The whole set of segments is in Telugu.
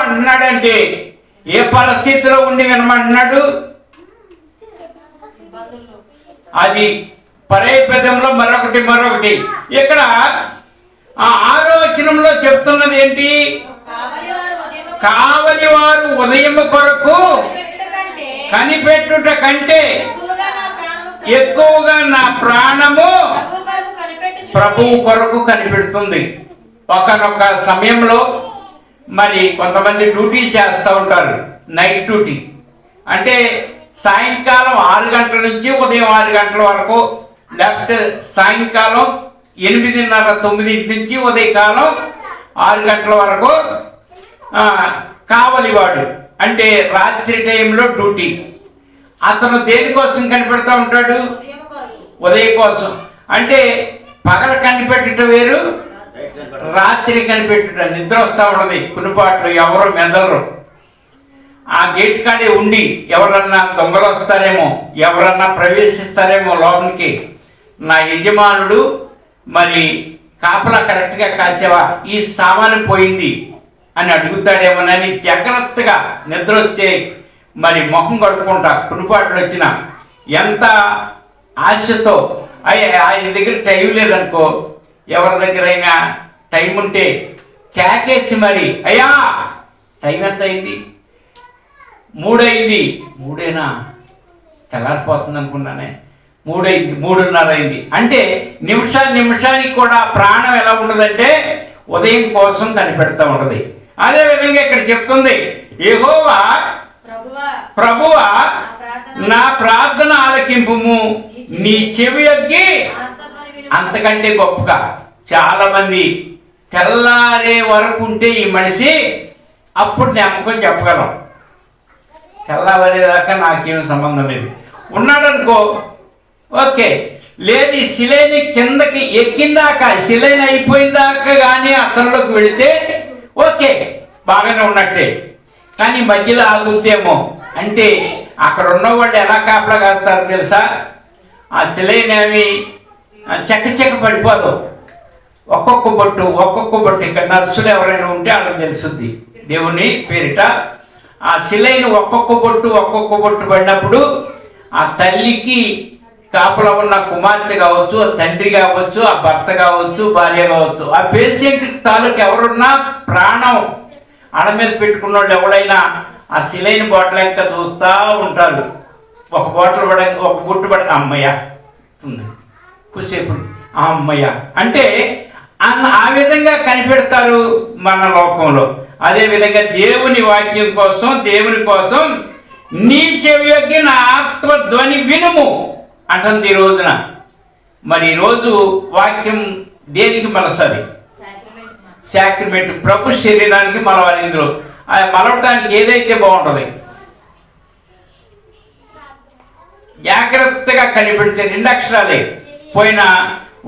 వినమంటున్నాడంటే ఏ పరిస్థితిలో ఉండి వినమంటున్నాడు? అది పరేపదంలో మరొకటి. ఇక్కడ ఆ 6వ వచనంలో చెప్తున్నది ఏంటి? కావలి వారు ఉదయం కొరకు కనిపెట్టుట కంటే ఎక్కువగా నా ప్రాణము ప్రభువు కొరకు కనిపెడుతుంది. ఒకనొక సమయంలో మరి కొంతమంది డ్యూటీ చేస్తూ ఉంటారు, నైట్ డ్యూటీ. అంటే సాయంకాలం 6 గంటల నుంచి ఉదయం 6 గంటల వరకు, లేకపోతే సాయంకాలం 8:30-9 నుంచి ఉదయకాలం 6 గంటల వరకు కావలివాడు, అంటే రాత్రి టైంలో డ్యూటీ. అతను దేనికోసం కనిపెడతా ఉంటాడు? ఉదయం కోసం. అంటే పగల కనిపెట్టడం వేరు, రాత్రి కనిపెట్టడం. నిద్ర వస్తూ ఉన్నది, కునిపాట్లు, ఎవరు మెదలరు. ఆ గేట్ కాడే ఉండి ఎవరన్నా దొంగలు వస్తారేమో, ఎవరన్నా ప్రవేశిస్తారేమో లోపలికి, నా యజమానుడు మరి కాపలా కరెక్ట్గా కాసేవా, ఈ సామాను పోయింది అని అడుగుతాడేమోనని జాగ్రత్తగా నిద్ర వస్తే మరి ముఖం కడుక్కుంటా, కునిపాట్లు వచ్చిన ఎంత ఆశతో. ఆయన దగ్గర టైం లేదనుకో, ఎవరి దగ్గరైనా టైం ఉంటే కేకేసి మరి, అయ్యా టైం ఎంత అయింది? 3 అయింది. 3ఏనా? తెల్లారిపోతుంది అనుకున్నానే. 3 అయింది, 3:30 అయింది. అంటే నిమిషానికి కూడా ప్రాణం ఎలా ఉండదంటే ఉదయం కోసం కనిపెడతా ఉంటుంది. అదేవిధంగా ఇక్కడ చెప్తుంది, యెహోవా ప్రభువా నా ప్రార్థన ఆలకింపుము, నీ చెవి యొగ్గి. అంతకంటే గొప్పగా చాలా మంది తెల్లారే వరకు ఉంటే ఈ మనిషి అప్పుడు నమ్మకం చెప్పగలం. తెల్లవారేదాకా నాకేం సంబంధం లేదు ఉన్నాడనుకో, ఓకే. లేదు, ఈ శిలైని కిందకి ఎక్కిందాకా, శిలైన అయిపోయిందాకా కానీ అతనిలోకి వెళితే ఓకే, బాగానే ఉన్నట్టే. కానీ మధ్యలో ఆగుద్దేమో అంటే అక్కడ ఉన్నవాళ్ళు ఎలా కాపలా కాస్తారో తెలుసా? ఆ శిలైనవి చెక్క పడిపోదు. ఒక్కొక్క బొట్టు ఇక్కడ నర్సులు ఎవరైనా ఉంటే వాళ్ళకి తెలుస్తుంది దేవుని పేరిట. ఆ శిలైని ఒక్కొక్క బొట్టు పడినప్పుడు ఆ తల్లికి కాపలా ఉన్న కుమార్తె కావచ్చు, ఆ తండ్రి కావచ్చు, ఆ భర్త కావచ్చు, భార్య కావచ్చు, ఆ పేషెంట్ తాలూకు ఎవరున్నా ప్రాణం అడ మీద పెట్టుకున్న వాళ్ళు ఎవడైనా ఆ శిలైన బాటిల్ ఇంకా చూస్తూ ఉంటారు. ఒక బాటిల్ ఒక బొట్టు అమ్మయ్య కుసేపు అమ్మయ్య అంటే ఆ విధంగా కనిపెడతారు మన లోకంలో. అదేవిధంగా దేవుని వాక్యం కోసం, దేవుని కోసం నీ చెవియొగ్గి నా ఆత్మధ్వని వినుము అంటుంది ఈ రోజున. మరి ఈరోజు వాక్యం దేనికి మలసాలి? సాక్రిమెంట్, ప్రభు శరీరానికి మలవాలి. ఇందులో మలవటానికి ఏదైతే బాగుంటుంది జాగ్రత్తగా కనిపెడితే 2 అక్షరాలే పోయిన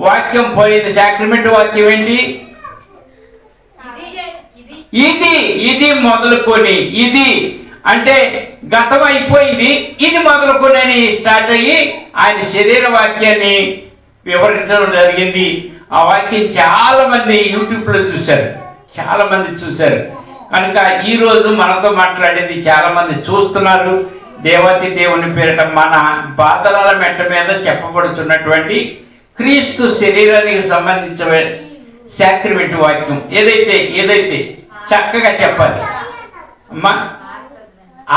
వాక్యం పోయింది. సాక్రిమెంట్ వాక్యం ఏంటి? ఇది మొదలుకొని, ఇది అంటే గతం అయిపోయింది, ఇది మొదలుకొని స్టార్ట్ అయ్యి ఆయన శరీర వాక్యాన్ని వివరించడం జరిగింది. ఆ వాక్యం చాలామంది యూట్యూబ్లో చూశారు, చాలామంది చూశారు. కనుక ఈరోజు మనతో మాట్లాడేది చాలామంది చూస్తున్నారు. దేవతి దేవుని పేరిట మన బాధల మెట్ట మీద చెప్పబడుతున్నటువంటి క్రీస్తు శరీరానికి సంబంధించిన సాక్రిమెంట్ వాక్యం ఏదైతే చక్కగా చెప్పాలి అమ్మా.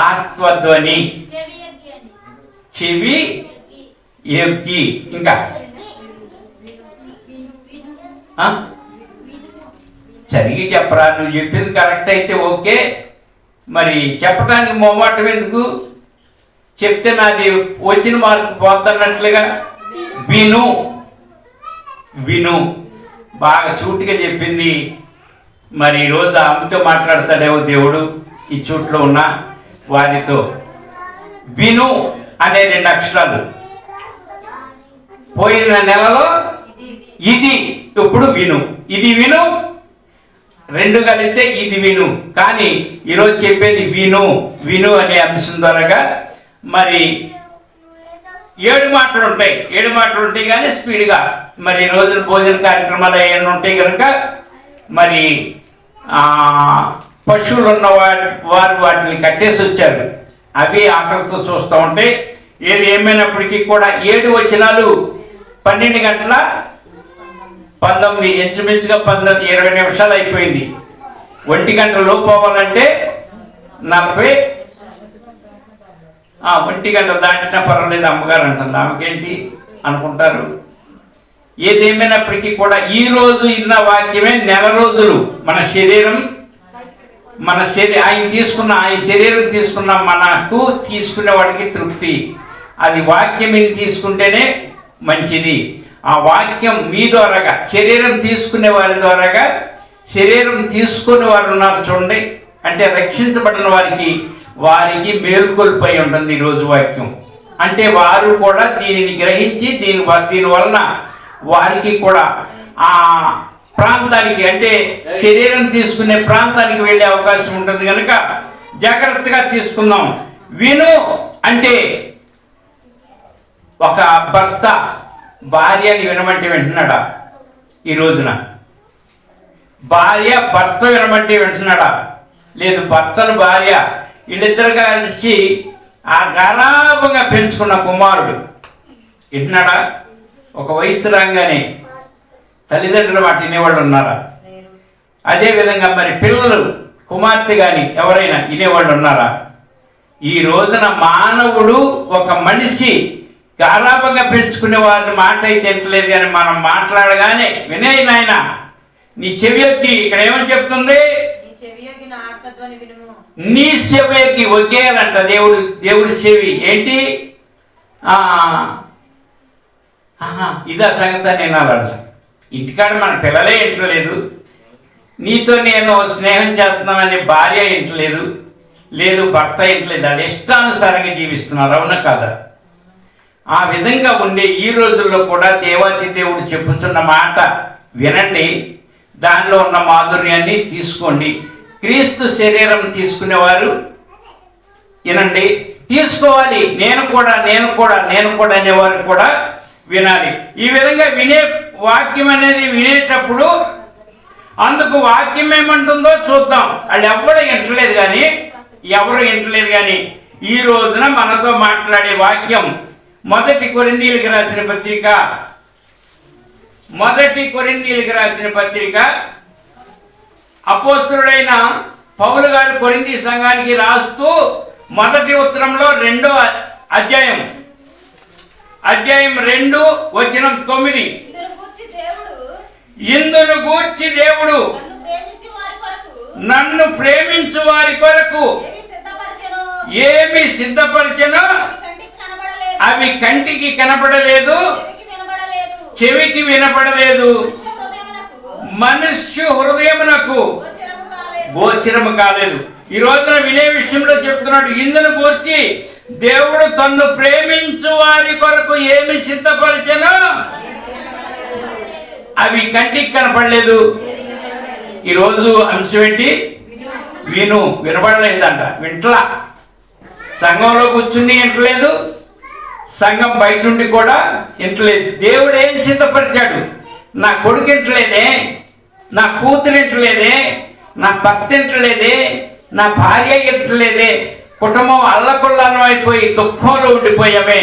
ఆత్మధ్వని, చెవి యొగ్గి, ఇంకా సరిగి చెప్పరా. నువ్వు చెప్పింది కరెక్ట్ అయితే ఓకే, మరి చెప్పడానికి మొహమాటం ఎందుకు? చెప్తే నాది వచ్చిన మార్కు పోతున్నట్లుగా విను. బాగా చూటుగా చెప్పింది. మరి ఈరోజు ఆమెతో మాట్లాడతాడేమో దేవుడు ఈ చూట్లో ఉన్న వారితో. విను అనే 2 అక్షరాలు పోయిన నెలలో ఇది, ఇప్పుడు విను. ఇది విను, 2 కలిపితే ఇది విను. కానీ ఈరోజు చెప్పేది విను అనే అంశం ద్వారా మరి 7 మాటలు ఉంటాయి. 7 మాటలు ఉంటాయి కానీ స్పీడ్గా. మరి ఈ రోజున భోజన కార్యక్రమాలు ఏమైనా ఉంటాయి కనుక మరి పశువులు ఉన్న వారు వాటిని కట్టేసి వచ్చారు. అవి ఆకలితో చూస్తూ ఉంటే ఏది ఏమైనప్పటికీ కూడా 7 వచనాలు 12 గంటల 19 ఇంచుమించుగా 20 నిమిషాలు అయిపోయింది. 1 గంట లోపు అవ్వాలంటే 40 1 గంట దాటినా పర్వాలేదు అమ్మగారు అంటుంది. ఆమెకేంటి అనుకుంటారు. ఏదేమైనప్పటికీ కూడా ఈరోజు ఇన్న వాక్యమే నెల రోజులు మన శరీరం ఆయన శరీరం తీసుకున్న మనకు తీసుకునే వాడికి తృప్తి. అది వాక్యం తీసుకుంటేనే మంచిది. ఆ వాక్యం మీ ద్వారాగా శరీరం తీసుకునే వారి ద్వారాగా శరీరం తీసుకునే వారు ఉన్నారు చూడండి. అంటే రక్షించబడిన వారికి మేల్కొల్పై ఉంటుంది ఈరోజు వాక్యం. అంటే వారు కూడా దీనిని గ్రహించి దీని వలన వారికి కూడా ఆ ప్రాంతానికి అంటే శరీరం తీసుకునే ప్రాంతానికి వెళ్ళే అవకాశం ఉంటుంది కనుక జాగ్రత్తగా తీసుకుందాం. విను అంటే ఒక భర్త భార్యని వినమంటే వింటున్నాడా? ఈ రోజున భార్య భర్త వినమంటే వింటున్నాడా? లేదు. భర్తను భార్య వీళ్ళిద్దరు కలిసి ఆ గారాభంగా పెంచుకున్న కుమారుడు వింటున్నాడా? ఒక వయసు రాగానే తల్లిదండ్రులు మాట వినేవాళ్ళు ఉన్నారా? అదేవిధంగా మరి పిల్లలు కుమార్తె కానీ ఎవరైనా వినేవాళ్ళు ఉన్నారా? ఈ రోజున మానవుడు ఒక మనిషి గారాభంగా పెంచుకునే వారిని మాట అయితే తింటలేదు కానీ మనం మాట్లాడగానే వినే నాయన నీ చెవి యొక్కి ఇక్కడ ఏమని చెప్తుంది? నీ చెవికి ఒగ్గేయాలంట దేవుడి చెవి ఏంటి? ఇదా సంగతి నేను అలా ఇంటికాడ మన పిల్లలే ఇంటలేదు, నీతో నేను స్నేహం చేస్తున్నానని భార్య ఇంటలేదు, లేదు భర్త ఇంటలేదు, వాళ్ళు ఇష్టానుసారంగా జీవిస్తున్నారు. అవునా కాదా? ఆ విధంగా ఉండే ఈ రోజుల్లో కూడా దేవాతి దేవుడు చెప్పుతున్న మాట వినండి, దానిలో ఉన్న మాధుర్యాన్ని తీసుకోండి. క్రీస్తు శరీరం తీసుకునేవారు వినండి, తీసుకోవాలి. నేను కూడా అనేవారు కూడా వినాలి. ఈ విధంగా వినే వాక్యం అనేది వినేటప్పుడు అందుకు వాక్యం ఏమంటుందో చూద్దాం. వాళ్ళు ఎవరు వింటలేదు కానీ ఈ రోజున మనతో మాట్లాడే వాక్యం 1 కొరింథీయులకు రాసిన పత్రిక అపోస్తలుడైన పౌలు గారు కొరింథీ సంఘానికి రాస్తూ మొదటి ఉత్తరంలో 2వ అధ్యాయం 2:9 ఇందును గూర్చి దేవుడు నన్ను ప్రేమించు వారి కొరకు ఏమి సిద్ధపరిచెనో అవి కంటికి కనపడలేదు, చెవికి వినపడలేదు, మనుష్య హృదయమునకు గోచరము కాలేదు. ఈ రోజున వినే విషయంలో చెప్తున్నాడు. ఇందును గూర్చి దేవుడు తన్ను ప్రేమించు వారి కొరకు ఏమి సిద్ధపరిచెనో అవి కంటికి కనపడలేదు. ఈరోజు అంశం ఏంటి? వినపడలేదంట. వింటలా సంఘంలో కూర్చుని వింటలేదు, సంఘం బయట ఉండి కూడా వింటలేదు. దేవుడు ఏం సిద్ధపరిచాడు? నా కొడుకు వింటలేదే, నా కూతురు వింటలేదే, నా భర్త వింటలేదే, నా భార్య వింటలేదే, కుటుంబం అల్లకొల్లాలం అయిపోయి దుఃఖంలో ఉండిపోయామే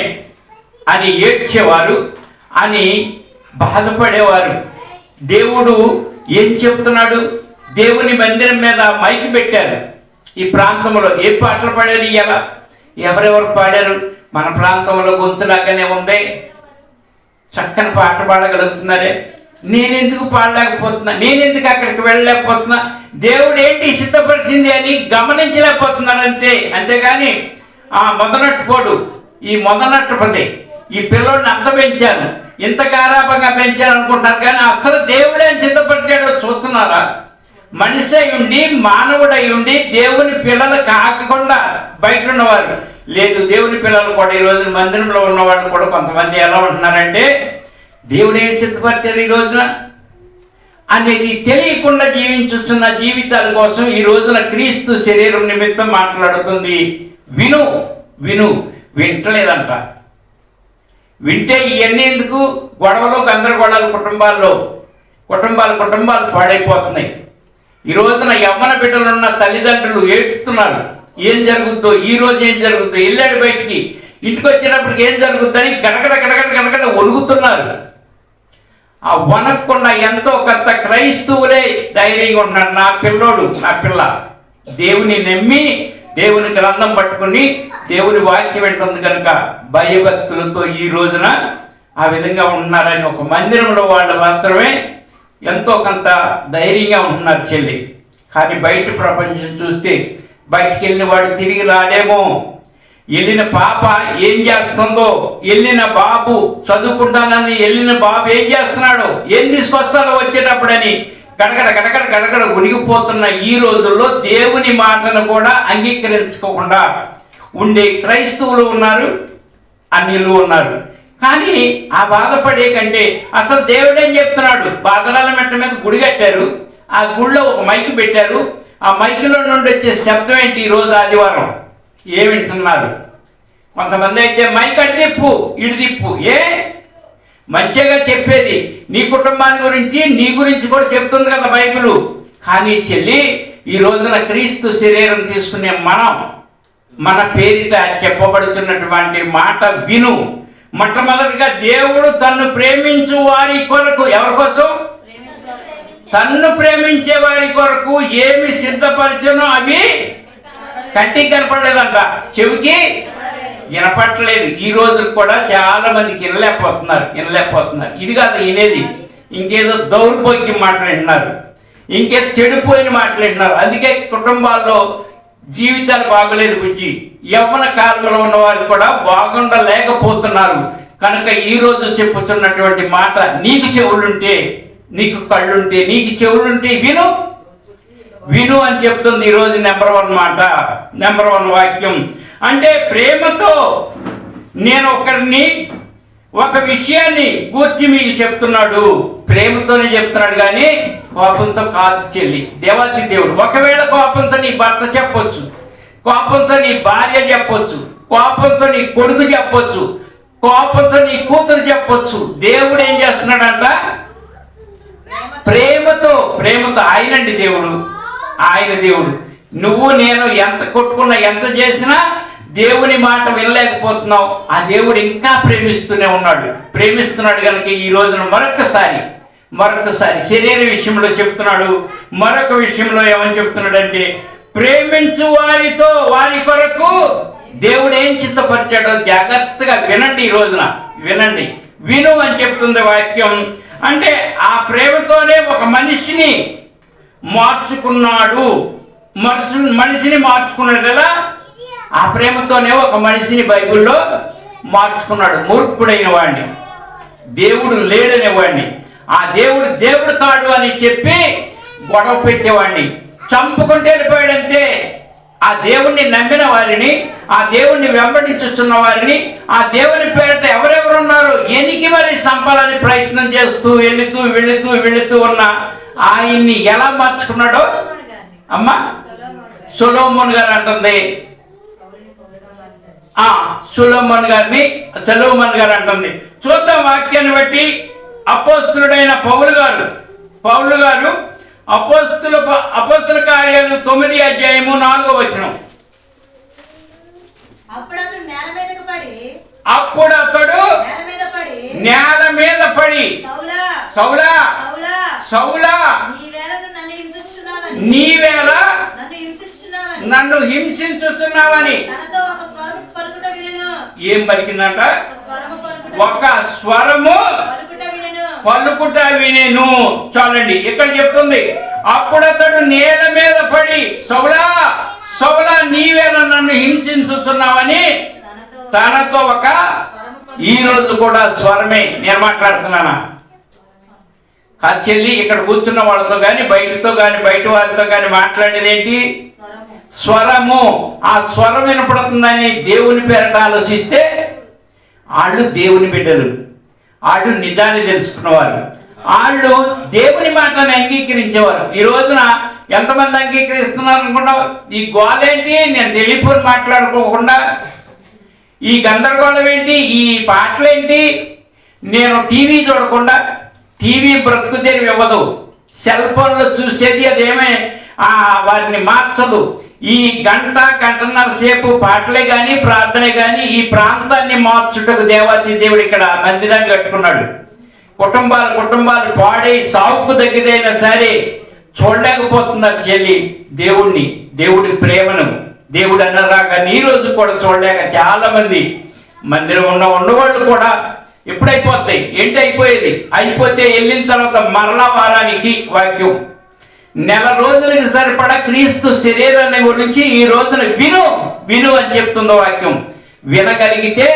అని ఏడ్చేవారు, అని బాధపడేవారు. దేవుడు ఏం చెప్తున్నాడు? దేవుని మందిరం మీద మైకి పెట్టారు. ఈ ప్రాంతంలో ఏ పాటలు పాడారు? ఇలా ఎవరెవరు పాడారు? మన ప్రాంతంలో గొంతులాగానే ఉంది, చక్కని పాట పాడగలుగుతున్నారే. నేనెందుకు పాడలేకపోతున్నా? నేనెందుకు అక్కడికి వెళ్ళలేకపోతున్నా? దేవుడు ఏంటి సిద్ధపరిచింది అని గమనించలేకపోతున్నారంటే. అంతేగాని ఈ మొదనట్టుపది ఈ పిల్లోడిని అంత పెంచాను, ఇంత గారాభంగా పెంచాను అనుకుంటున్నారు. కానీ అసలు దేవుడే సిద్ధపరిచాడో చూస్తున్నారా? మనిషి అయి ఉండి, మానవుడై ఉండి దేవుని పిల్లలు కాకుండా బయట ఉన్నవారు లేదు. దేవుని పిల్లలు కూడా ఈ రోజున మందిరంలో ఉన్నవాళ్ళు కూడా కొంతమంది ఎలా ఉంటున్నారంటే దేవుడు ఏం సిద్ధపరిచారు ఈ రోజున అనేది తెలియకుండా జీవించుతున్న జీవితాల కోసం ఈ రోజున క్రీస్తు శరీరం నిమిత్తం మాట్లాడుతుంది. వింటలేదంట. వింటే ఇవన్నీ ఎందుకు? గొడవలు గందరగోళాలు కుటుంబాలు పాడైపోతున్నాయి. ఈ రోజున యవ్వన బిడ్డలున్న తల్లిదండ్రులు ఏడుస్తున్నారు. ఏం జరుగుద్దో, ఈ రోజు ఏం జరుగుద్దో, వెళ్ళాడు బయటికి, ఇంటికి వచ్చేటప్పటికి ఏం జరుగుద్దని గడగడ గడగడ గడగడ ఒలుగుతున్నారు. ఆ వనకుండా ఎంతో కొంత క్రైస్తవులే ధైర్యంగా ఉంటున్నారు. నా పిల్లోడు, నా పిల్ల దేవుని నమ్మి దేవుని గ్రంథం పట్టుకుని దేవుని వాక్యం వింటుంది కనుక భయభక్తులతో ఈ రోజున ఆ విధంగా ఉన్నారని ఒక మందిరంలో వాళ్ళు మాత్రమే ఎంతో కొంత ధైర్యంగా ఉంటున్నారు చెల్లి. కానీ బయట ప్రపంచం చూస్తే బయటికి వెళ్ళిన వాడు తిరిగి రాడేమో, వెళ్ళిన పాప ఏం చేస్తుందో, వెళ్ళిన బాబు చదువుకుంటానని వెళ్ళిన బాబు ఏం చేస్తున్నాడో, ఏం తీసుకొస్తాడో వచ్చేటప్పుడని గడగడ గడగడ గడగడ ఉనిగిపోతున్న ఈ రోజుల్లో దేవుని మాటను కూడా అంగీకరించుకోకుండా ఉండే క్రైస్తవులు ఉన్నారు, అన్యులు ఉన్నారు. కానీ ఆ బాధపడే కంటే అసలు దేవుడు ఏం చెప్తున్నాడు, బాధల మెట్ట మీద గుడి కట్టారు, ఆ గుడిలో ఒక మైకు పెట్టారు, ఆ మైకులో నుండి వచ్చే శబ్దం ఏంటి? ఈరోజు ఆదివారం ఏం వింటున్నారు? కొంతమంది అయితే మైక్ అడి తిప్పు ఇడి తిప్పు, ఏ మంచిగా చెప్పేది నీ కుటుంబాన్ని గురించి, నీ గురించి కూడా చెప్తుంది కదా బైబిలు. కానీ చెల్లి, ఈ రోజున క్రీస్తు శరీరం తీసుకునే మనం మన పేరిట చెప్పబడుతున్నటువంటి మాట విను. మొట్టమొదటిగా దేవుడు తన్ను ప్రేమించు వారి కొరకు, ఎవరి కోసం? తన్ను ప్రేమించే వారి కొరకు ఏమి సిద్ధపరిచనో అవి కంటికి కనపడలేదంట, చెవికి వినపట్టలేదు. ఈ రోజు కూడా చాలా మందికి వినలేకపోతున్నారు. ఇది కాదు వినేది, ఇంకేదో దౌర్భాగ్యం మాట్లాడినారు, ఇంకేదో చెడిపోయిన మాట్లాడినారు. అందుకే కుటుంబాల్లో జీవితాలు బాగలేదు బుజ్జి. యవ్వన కాలంలో ఉన్న వారు కూడా బాగుండలేకపోతున్నారు. కనుక ఈరోజు చెప్పుతున్నటువంటి మాట, నీకు చెవులుంటే, నీకు కళ్ళుంటే, నీకు చెవులుంటే విను విను అని చెప్తుంది ఈరోజు నెంబర్ 1 మాట, నెంబర్ 1 వాక్యం. అంటే ప్రేమతో నేను ఒక విషయాన్ని గూర్చి మీకు చెప్తున్నాడు, ప్రేమతోనే చెప్తున్నాడు కానీ కోపంతో కాదు చెల్లి. దేవాతి దేవుడు ఒకవేళ కోపంతో నీ భర్త చెప్పొచ్చు, కోపంతో నీ భార్య చెప్పొచ్చు, కోపంతో నీ కొడుకు చెప్పొచ్చు, కోపంతో నీ కూతురు చెప్పొచ్చు. దేవుడు ఏం చేస్తున్నాడంట? ప్రేమతో ఆయనండి దేవుడు, ఆయన దేవుడు. నువ్వు నేను ఎంత కొట్టుకున్నా, ఎంత చేసినా దేవుని మాట వినలేకపోతున్నావు. ఆ దేవుడు ఇంకా ప్రేమిస్తున్నాడు కనుక ఈ రోజున మరొకసారి శరీర విషయంలో చెప్తున్నాడు. మరొక విషయంలో ఏమని చెప్తున్నాడంటే, ప్రేమించు వారి కొరకు దేవుడు ఏం సిద్ధపరిచాడో జాగ్రత్తగా వినండి. ఈ రోజున విను అని చెప్తుంది వాక్యం. అంటే ఆ ప్రేమతోనే ఒక మనిషిని మార్చుకున్నాడు. మనిషిని మార్చుకున్నాడు ఎలా? ఆ ప్రేమతోనే ఒక మనిషిని బైబిల్లో మార్చుకున్నాడు. మూర్ఖుడైన వాడిని, దేవుడు లేడనే వాడిని, ఆ దేవుడు కాడు అని చెప్పి గొడవ పెట్టేవాడిని చంపుకుంటే వెళ్ళిపోయాడంతే. ఆ దేవుణ్ణి నమ్మిన వారిని, ఆ దేవుణ్ణి వెంబడించుచున్న వారిని, ఆ దేవుని పేరిట ఎవరెవరున్నారు ఎనికి మరి సంపాలని ప్రయత్నం చేస్తూ వెళుతూ ఉన్న ఆయన్ని ఎలా మార్చుకున్నాడో అమ్మ సొలొమోన్ గారు అంటుంది. సొలొమోన్ గారు అంటుంది. చూద్దాం వాక్యాన్ని బట్టి. అపోస్తులుడైన పౌలు గారు అపోస్తుల కార్యాలు 9వ అధ్యాయము 4వ వచనం. అప్పుడు అతడు నేల మీద పడి సౌలా నీవేళ నన్ను హింసించుతున్నావని ఏం పలికిందంట? ఒక స్వరము పలుకుట వినెను. చాలండి, ఇక్కడ చెప్తుంది. అప్పుడు అతడు నేల మీద పడి సౌలా నీవేళ నన్ను హింసించుతున్నావని తనతో ఈ రోజు కూడా స్వరమే నేను మాట్లాడుతున్నానా? చెల్లి, ఇక్కడ కూర్చున్న వాళ్ళతో కానీ బయట వారితో కానీ మాట్లాడేది ఏంటి? స్వరము. ఆ స్వరం వినపడుతుందని దేవుని పేరట ఆలోచిస్తే వాళ్ళు దేవుని బిడ్డలు, వాళ్ళు నిజాన్ని తెలుసుకున్నవారు, వాళ్ళు దేవుని మాటను అంగీకరించేవారు. ఈ రోజున ఎంతమంది అంగీకరిస్తున్నారు అనుకున్నావు? ఈ గోలేంటి? నేను టెలిఫోన్ మాట్లాడుకోకుండా, ఈ గందరగోళం ఏంటి? ఈ పాటలేంటి? నేను టీవీ చూడకుండా, టీవీ బ్రతుకు తెరివి ఇవ్వదు, సెల్ ఫోన్లో చూసేది అదేమే వారిని మార్చదు. ఈ గంటన్నర సేపు పాటలే కానీ ప్రార్థనే కానీ ఈ ప్రాంతాన్ని మార్చుటకు దేవాతి దేవుడు ఇక్కడ మందిరాన్ని కట్టుకున్నాడు. కుటుంబాలు పాడై సావుకు దగ్గరైనా సరే చూడలేకపోతున్నారు చెల్లి దేవుణ్ణి, దేవుడి ప్రేమను. దేవుడు అన్నరాగా ఈ రోజు కూడా చూడలేక చాలా మంది మందిరం ఉన్నవాళ్ళు కూడా ఎప్పుడైపోతాయి ఏంటి అయిపోయేది, అయిపోతే వెళ్ళిన తర్వాత మరలా వారానికి వాక్యం, నెల రోజులకి సరిపడా క్రీస్తు శరీరాన్ని గురించి ఈ రోజున విను అని చెప్తుందో వాక్యం. వినగలిగితే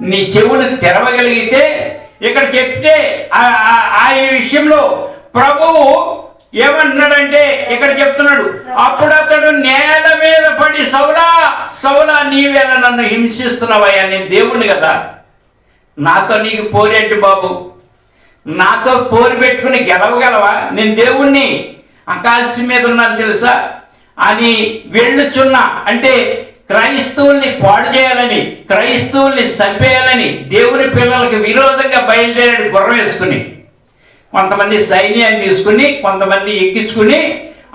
నీ చెవులు తెరవగలిగితే ఇక్కడ చెప్తే ఆ విషయంలో ప్రభువు ఏమంటున్నాడంటే ఇక్కడ చెప్తున్నాడు, అప్పుడు అతడు నేల మీద పడి సౌలా నీవేళ నన్ను హింసిస్తున్నావయ్యా, నేను దేవుణ్ణి కదా, నాతో నీకు పోరేంటి బాబు, నాతో పోరు పెట్టుకుని గెలవగలవా, నేను దేవుణ్ణి ఆకాశం మీద ఉన్నాను తెలుసా అని వెళ్ళుచున్నా. అంటే క్రైస్తవుల్ని పాడు చేయాలని, క్రైస్తవుల్ని చంపేయాలని దేవుని పిల్లలకు విరోధంగా బయలుదేరాడు గుర్రం వేసుకుని. కొంతమంది సైన్యాన్ని తీసుకుని, కొంతమంది ఎక్కించుకుని,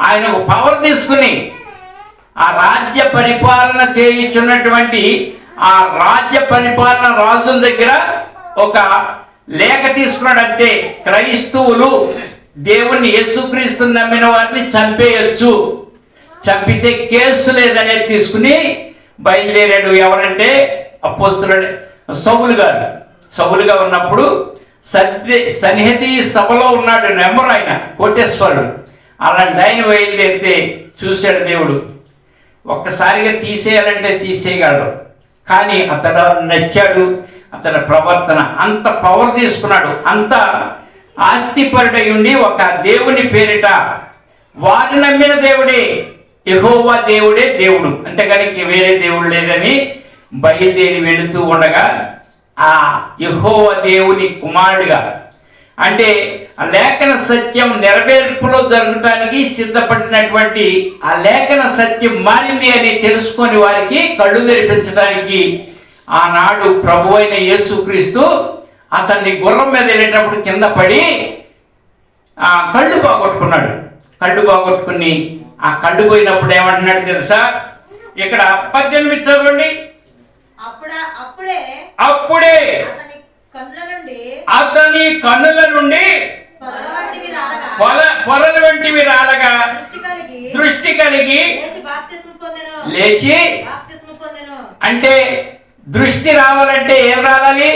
ఆయన ఒక పవర్ తీసుకుని ఆ రాజ్య పరిపాలన చేయించున్నటువంటి ఆ రాజ్య పరిపాలన రాజుల దగ్గర ఒక లేఖ తీసుకున్నాడు. అంతే, క్రైస్తవులు దేవుణ్ణి యేసుక్రీస్తుని నమ్మిన వారిని చంపేయచ్చు, చంపితే కేసు లేదనేది తీసుకుని బయలుదేరాడు. ఎవరంటే అపోస్తలుడు సౌలుగా ఉన్నప్పుడు సన్నిహితి సభలో ఉన్నాడు నెంబర్, ఆయన కోటేశ్వరుడు. అలాంటి ఆయన బయలుదేరితే చూశాడు దేవుడు, ఒక్కసారిగా తీసేయాలంటే తీసేయగలడు, కానీ అతడు నచ్చాడు, అతడి ప్రవర్తన అంత పవర్ తీసుకున్నాడు, అంత ఆస్తిపరుడై ఉండి ఒక దేవుని పేరిట వారు నమ్మిన దేవుడే యెహోవా దేవుడే దేవుడు, అంతేగాని వేరే దేవుడు లేదని బయలుదేరి వెళుతూ ఉండగా ఆ యెహోవా దేవుని కుమారుడిగా, అంటే ఆ లేఖన సత్యం నెరవేర్పులో జరగటానికి సిద్ధపడినటువంటి ఆ లేఖన సత్యం మారింది అని తెలుసుకొని వారికి కళ్ళు తెరిపించడానికి ఆనాడు ప్రభు అయిన యేసుక్రీస్తు అతన్ని గుర్రం మీద వెళ్ళేటప్పుడు కింద పడి కళ్ళు పోగొట్టుకున్నాడు. కళ్ళు పోగొట్టుకుని ఆ కళ్ళు పోయినప్పుడు ఏమంటున్నాడు తెలుసా, ఇక్కడ 18 చదవండి. అప్పుడే అతని కన్నుల నుండి పొరల వంటివి రాలగా దృష్టి కలిగి లేచి, అంటే దృష్టి రావాలంటే ఏం రావాలి,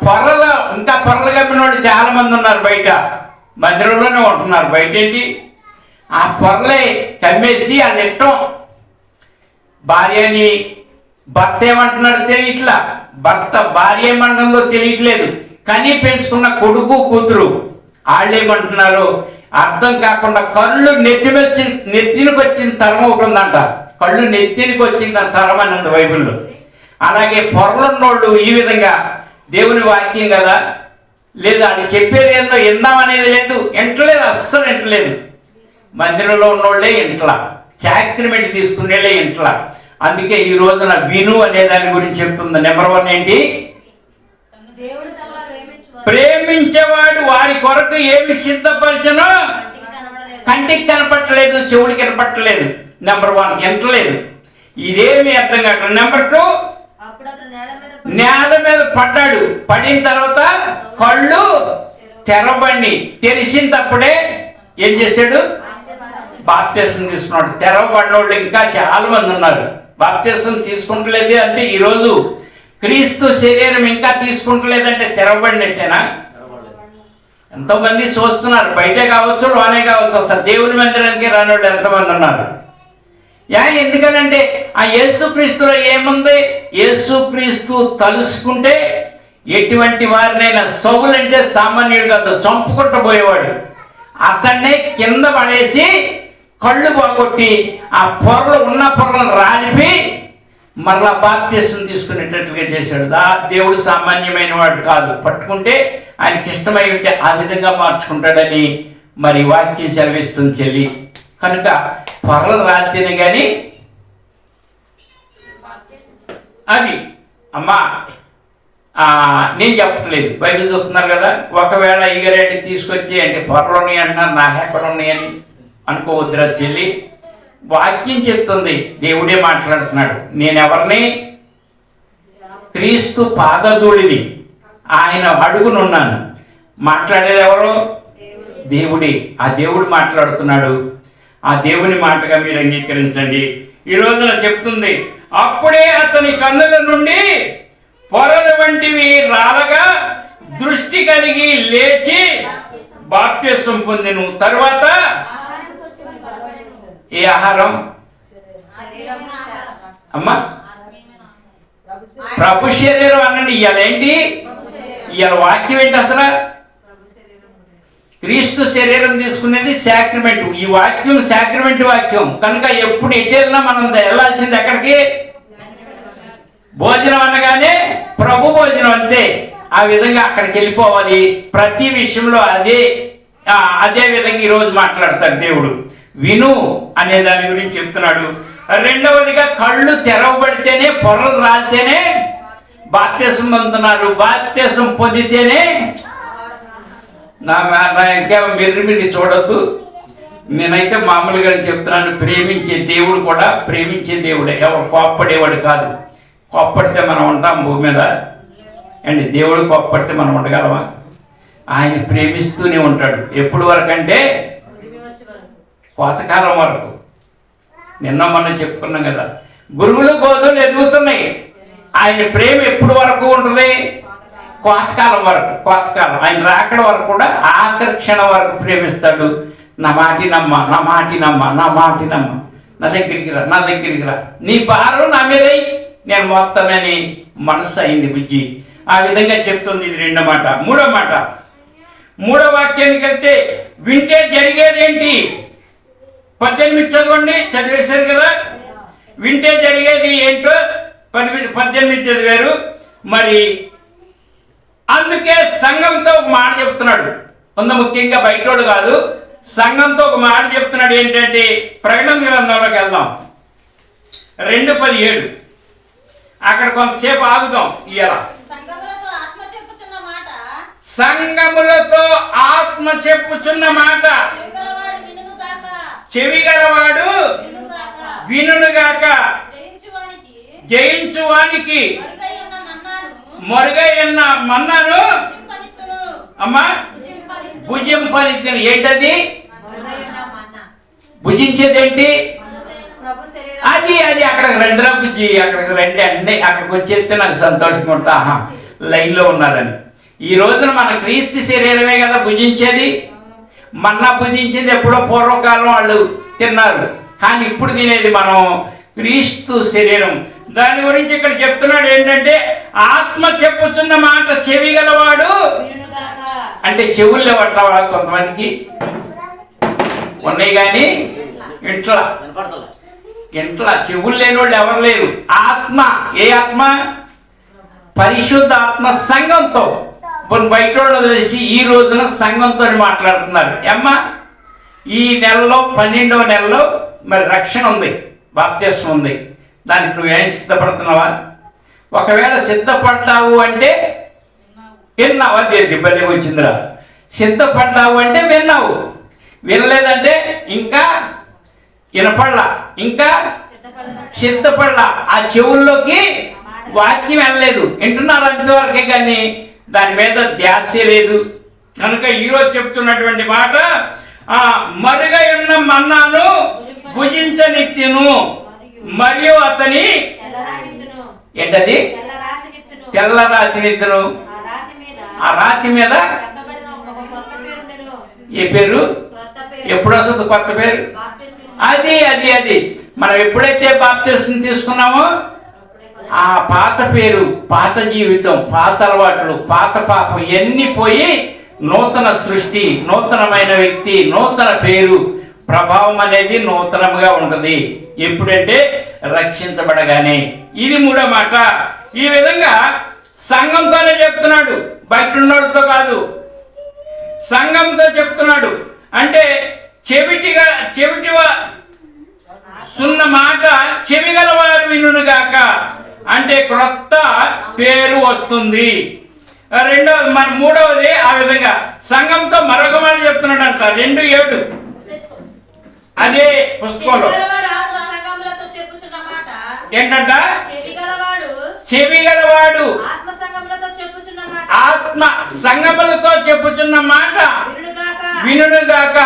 పొరలు. ఇంకా పొరలు కమ్మిన వాళ్ళు చాలా మంది ఉన్నారు బయట, మందిరంలోనే ఉంటున్నారు. బయట ఏంటి ఆ పొరలే కమ్మేసి ఆ నెట్టం భార్యని భర్త ఏమంటున్నాడు తెలియట్లా, భర్త భార్య ఏమంటుందో తెలియట్లేదు, కని పెంచుకున్న కొడుకు కూతురు వాళ్ళు ఏమంటున్నారు అర్థం కాకుండా కళ్ళు నెత్తినికి వచ్చిన తరం ఒకటి ఉందంట, కళ్ళు నెత్తినికి వచ్చిన తరం అని ఉంది బైబిల్లో. అలాగే పొరలున్నోళ్ళు ఈ విధంగా దేవుని వాక్యం కదా, లేదు అది చెప్పేది ఏందో విందామనేది లేదు, ఎంటలేదు, అస్సలు ఎంటలేదు. మందిరంలో ఉన్నోళ్ళే ఇంట్లా, సాక్రిమెంట్ తీసుకునేళ్ళే ఇంట్లా. అందుకే ఈ రోజున విను అనే దాని గురించి చెప్తుంది. నెంబర్ 1 ఏంటి, ప్రేమించేవాడు వారి కొరకు ఏమి సిద్ధపరచనో కంటికి కనపట్టలేదు, చెవుడికి కనపట్టలేదు. నెంబర్ 1 ఎంటలేదు, ఇదేమి అర్థం కాక. నెంబర్ 2 నేల మీద పడ్డాడు, పడిన తర్వాత కళ్ళు తెరవబడి తెలిసినప్పుడే ఏం చేశాడు, బాప్తిసం తీసుకున్నాడు. తెరవబడిన వాళ్ళు ఇంకా చాలా మంది ఉన్నారు, బాప్తిసం తీసుకుంటలేదు. అంటే ఈరోజు క్రీస్తు శరీరం ఇంకా తీసుకుంటలేదంటే తెరవబడినట్టేనా? ఎంతోమంది చూస్తున్నారు, బయటే కావచ్చు లోనే కావచ్చు, అసలు దేవుని మందిరానికి రాని వాళ్ళు ఎంతమంది ఉన్నారు. ఎందుకనంటే ఆ యేసుక్రీస్తులో ఏముంది, యేసుక్రీస్తు తలుసుకుంటే ఎటువంటి వారినైనా, సౌలంటే సామాన్యుడు కాదు, చంపుకుంటూ పోయేవాడు, అతన్నే కింద పడేసి కళ్ళు పోగొట్టి ఆ ఉన్న పొరలను రాలిపి మరలా బాప్తిసం తీసుకునేటట్లుగా చేశాడు. దేవుడు సామాన్యమైన వాడు కాదు, పట్టుకుంటే ఆయనకి ఇష్టమై ఉంటే ఆ విధంగా మార్చుకుంటాడని మరి వాక్యం సెలవిస్తుంది చెల్లి. కనుక పొరలు రాలితేనే కానీ అది అమ్మా నేను చెప్పట్లేదు, బైబిల్ చూస్తున్నారు కదా. ఒకవేళ ఈగరేటికి తీసుకొచ్చి అంటే పొరలు ఉన్నాయి అంటున్నారు, నాకు ఎక్కడ ఉన్నాయని అనుకోవద్దురా చెల్లి. వాక్యం చెప్తుంది, దేవుడే మాట్లాడుతున్నాడు. నేను ఎవరిని? క్రీస్తు పాదధూళిని, ఆయన అడుగునున్నాను. మాట్లాడేది ఎవరు? దేవుడే. ఆ దేవుడు మాట్లాడుతున్నాడు. ఆ దేవుని మాటగా మీరు అంగీకరించండి. ఈ రోజున చెప్తుంది, అప్పుడే అతని కన్నుల నుండి పొరల వంటివి రాలగా దృష్టి కలిగి లేచి బాప్తిస్మం పొందెను. తరువాత ఏ ఆహారం అమ్మా? ప్రభు శరీరం అనండి. ఇవాళ ఏంటి? ఇవాళ వాక్యం ఏంటి అసలు? క్రీస్తు శరీరం తీసుకునేది సాక్రిమెంట్. ఈ వాక్యం సాక్రిమెంట్ వాక్యం కనుక ఎప్పుడు ఎటెళ్ళినా మనం వెళ్ళాల్సింది ఎక్కడికి? భోజనం అనగానే ప్రభు భోజనం అంతే. ఆ విధంగా అక్కడికి వెళ్ళిపోవాలి. ప్రతి విషయంలో అదే విధంగా ఈరోజు మాట్లాడతాడు దేవుడు. విను అనే దాని గురించి చెప్తున్నాడు. రెండవదిగా కళ్ళు తెరవబడితేనే, పొరలు రాలితేనే బాప్తిస్మం పొందుతున్నారు. బాప్తిస్మం పొందితేనే ఇంకేమో మీరు చూడొద్దు. నేనైతే మామూలుగా చెప్తున్నాను, ప్రేమించే దేవుడు కూడా ప్రేమించే దేవుడే, ఎవరు కోప్పడేవాడు కాదు. కోప్పడితే మనం ఉంటాం భూమి మీద అండి? దేవుడు కోప్పడితే మనం ఉండగలమా? ఆయన ప్రేమిస్తూనే ఉంటాడు. ఎప్పుడు వరకు అంటే కోతకాలం వరకు. నిన్న మనం చెప్పుకున్నాం కదా, గురుగులు గోధుమలు ఎదుగుతున్నాయి. ఆయన ప్రేమ ఎప్పుడు వరకు ఉంటుంది? కోతకాలం వరకు. కోతకాలం ఆయన రాకడ వరకు కూడా ఆఖరి క్షణం వరకు ప్రేమిస్తాడు. నా మాటి నమ్మ, నా మాటి నమ్మ, నా మాటి నమ్మ, నా దగ్గరికి రా, నా దగ్గరికి రా, నీ భారం నా మీద నేను మొత్తానని మనస్సు అయింది బుజ్జి. ఆ విధంగా చెప్తుంది. ఇది రెండో మాట. మూడో వాక్యానికి వెళ్తే, వింటే జరిగేదేంటి? 18 చదవండి. చదివేశారు కదా. వింటే జరిగేది ఏంటో 18 చదివారు. మరి అందుకే సంఘంతో ఒక మాట చెప్తున్నాడు. ముఖ్యంగా బయటోడు కాదు, సంఘంతో ఒక మాట చెప్తున్నాడు. ఏంటంటే ప్రకటన గ్రంథంలోకి వెళ్దాం. 2:17 అక్కడ కొంతసేపు ఆగుదాం. ఇవాళ సంఘములతో ఆత్మ చెప్పుచున్న మాట చెవిగలవాడు వినుగాక, జయించువానికి మరుగైన మన్నాను అమ్మా భుజింపనిత్తును. ఏంటది? భుజించేదేంటి? అది అక్కడికి రెండురా బుజ్జి, అక్కడికి రండి అండి. అక్కడికి వచ్చేస్తే నాకు సంతోషంగా ఉంటా. లైన్లో ఉన్నారని. ఈ రోజున మన క్రీస్తు శరీరమే కదా భుజించేది. మన్నా భుజించింది ఎప్పుడో పూర్వకాలం వాళ్ళు తిన్నారు, కానీ ఇప్పుడు తినేది మనం క్రీస్తు శరీరం. దాని గురించి ఇక్కడ చెప్తున్నాడు. ఏంటంటే ఆత్మ చెప్పుచున్న మాట చెవిగలవాడు. అంటే చెవులు లేవట కొంతమందికి ఉన్నాయి, కానీ ఇంట్లో చెవులు లేని వాళ్ళు ఎవరు లేరు. ఆత్మ, ఏ ఆత్మ? పరిశుద్ధ ఆత్మ. సంఘంతో బయట వాళ్ళు తెలిసి ఈ రోజున సంఘంతో మాట్లాడుతున్నారు. అమ్మా, ఈ నెలలో 12వ నెలలో మరి రక్షణ ఉంది, బాప్తిస్మం ఉంది. దానికి నువ్వేం సిద్ధపడుతున్నావా? ఒకవేళ సిద్ధపడ్డావు అంటే విన్నావు. అదే దిబ్బలే వచ్చిందిరా. సిద్ధపడ్డావు అంటే విన్నావు, వినలేదంటే ఇంకా వినపడలా, ఇంకా సిద్ధపడలా. ఆ చెవుల్లోకి వాక్యం వెళ్ళలేదు. వింటున్నారు అంతవరకే, కానీ దాని మీద ధ్యాస లేదు. కనుక ఈరోజు చెప్తున్నటువంటి మాట, మరుగై ఉన్న మన్నాను భుజించనిత్తును మరియు అతని ఏంటది? తెల్ల రాతి నిత్తును. ఆ రాతి మీద ఏ పేరు? ఎప్పుడు వస్తుంది కొత్త పేరు? అది మనం ఎప్పుడైతే బాప్తిస్మం తీసుకున్నామో ఆ పాత పేరు, పాత జీవితం, పాత అలవాట్లు, పాత పాపం ఎన్ని పోయి నూతన సృష్టి, నూతనమైన వ్యక్తి, నూతన పేరు, ప్రభావం అనేది నూతనంగా ఉంటుంది. ఎప్పుడంటే రక్షించబడగానే. ఇది మూడో మాట. ఈ విధంగా సంఘంతోనే చెప్తున్నాడు, బయట ఉన్నోడితో కాదు, సంఘంతో చెప్తున్నాడు. అంటే చెవిటి సున్న మాట చెవిగలవారు వినుగాక. అంటే క్రొత్త పేరు వస్తుంది. మూడవది ఆ విధంగా సంఘంతో మరొక మాట చెప్తున్నాడు అంట 2:7 అదే పుస్తకంలో ఏంటంట, చెవి గలవాడు ఆత్మ సంగములతో చెప్పుచున్న మాట వినుగాక,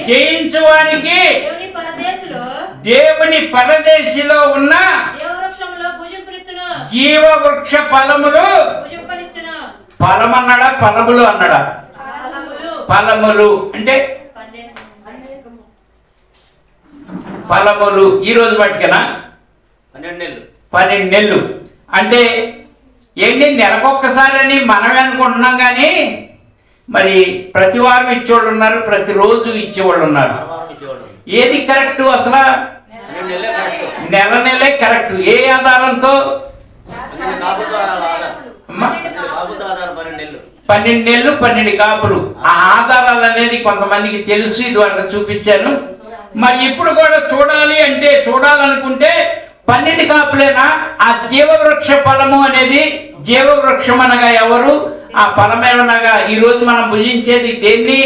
జయించువానికి దేవుని పరదేశిలో ఉన్న జీవ వృక్ష ఫలములు, ఫలమన్నాడా ఫలములు అన్నాడా? ఫలములు అంటే ఫలములు ఈ రోజు మట్టుకేనా 12 నెలలు అంటే ఏంటి? నెలకొక్కసారి అని మనమే అనుకుంటున్నాం, కానీ మరి ప్రతి వారం ఇచ్చేవాళ్ళు ఉన్నారు, ప్రతిరోజు ఇచ్చేవాళ్ళు ఉన్నారు. ఏది కరెక్ట్ అసలు? నెలే కరెక్ట్. ఏ ఆధారంతో? 12 నెలలు 12 కాపులు. ఆ ఆధారాలు అనేది కొంతమందికి తెలుసు, ఇది వరకు చూపించాను. మరి ఇప్పుడు కూడా చూడాలి అంటే, చూడాలనుకుంటే 12 కాపులేనా? ఆ జీవవృక్ష ఫలము అనేది, జీవవృక్షం అనగా ఎవరు? ఆ ఫలమేమనగా ఈరోజు మనం భుజించేది దేన్ని?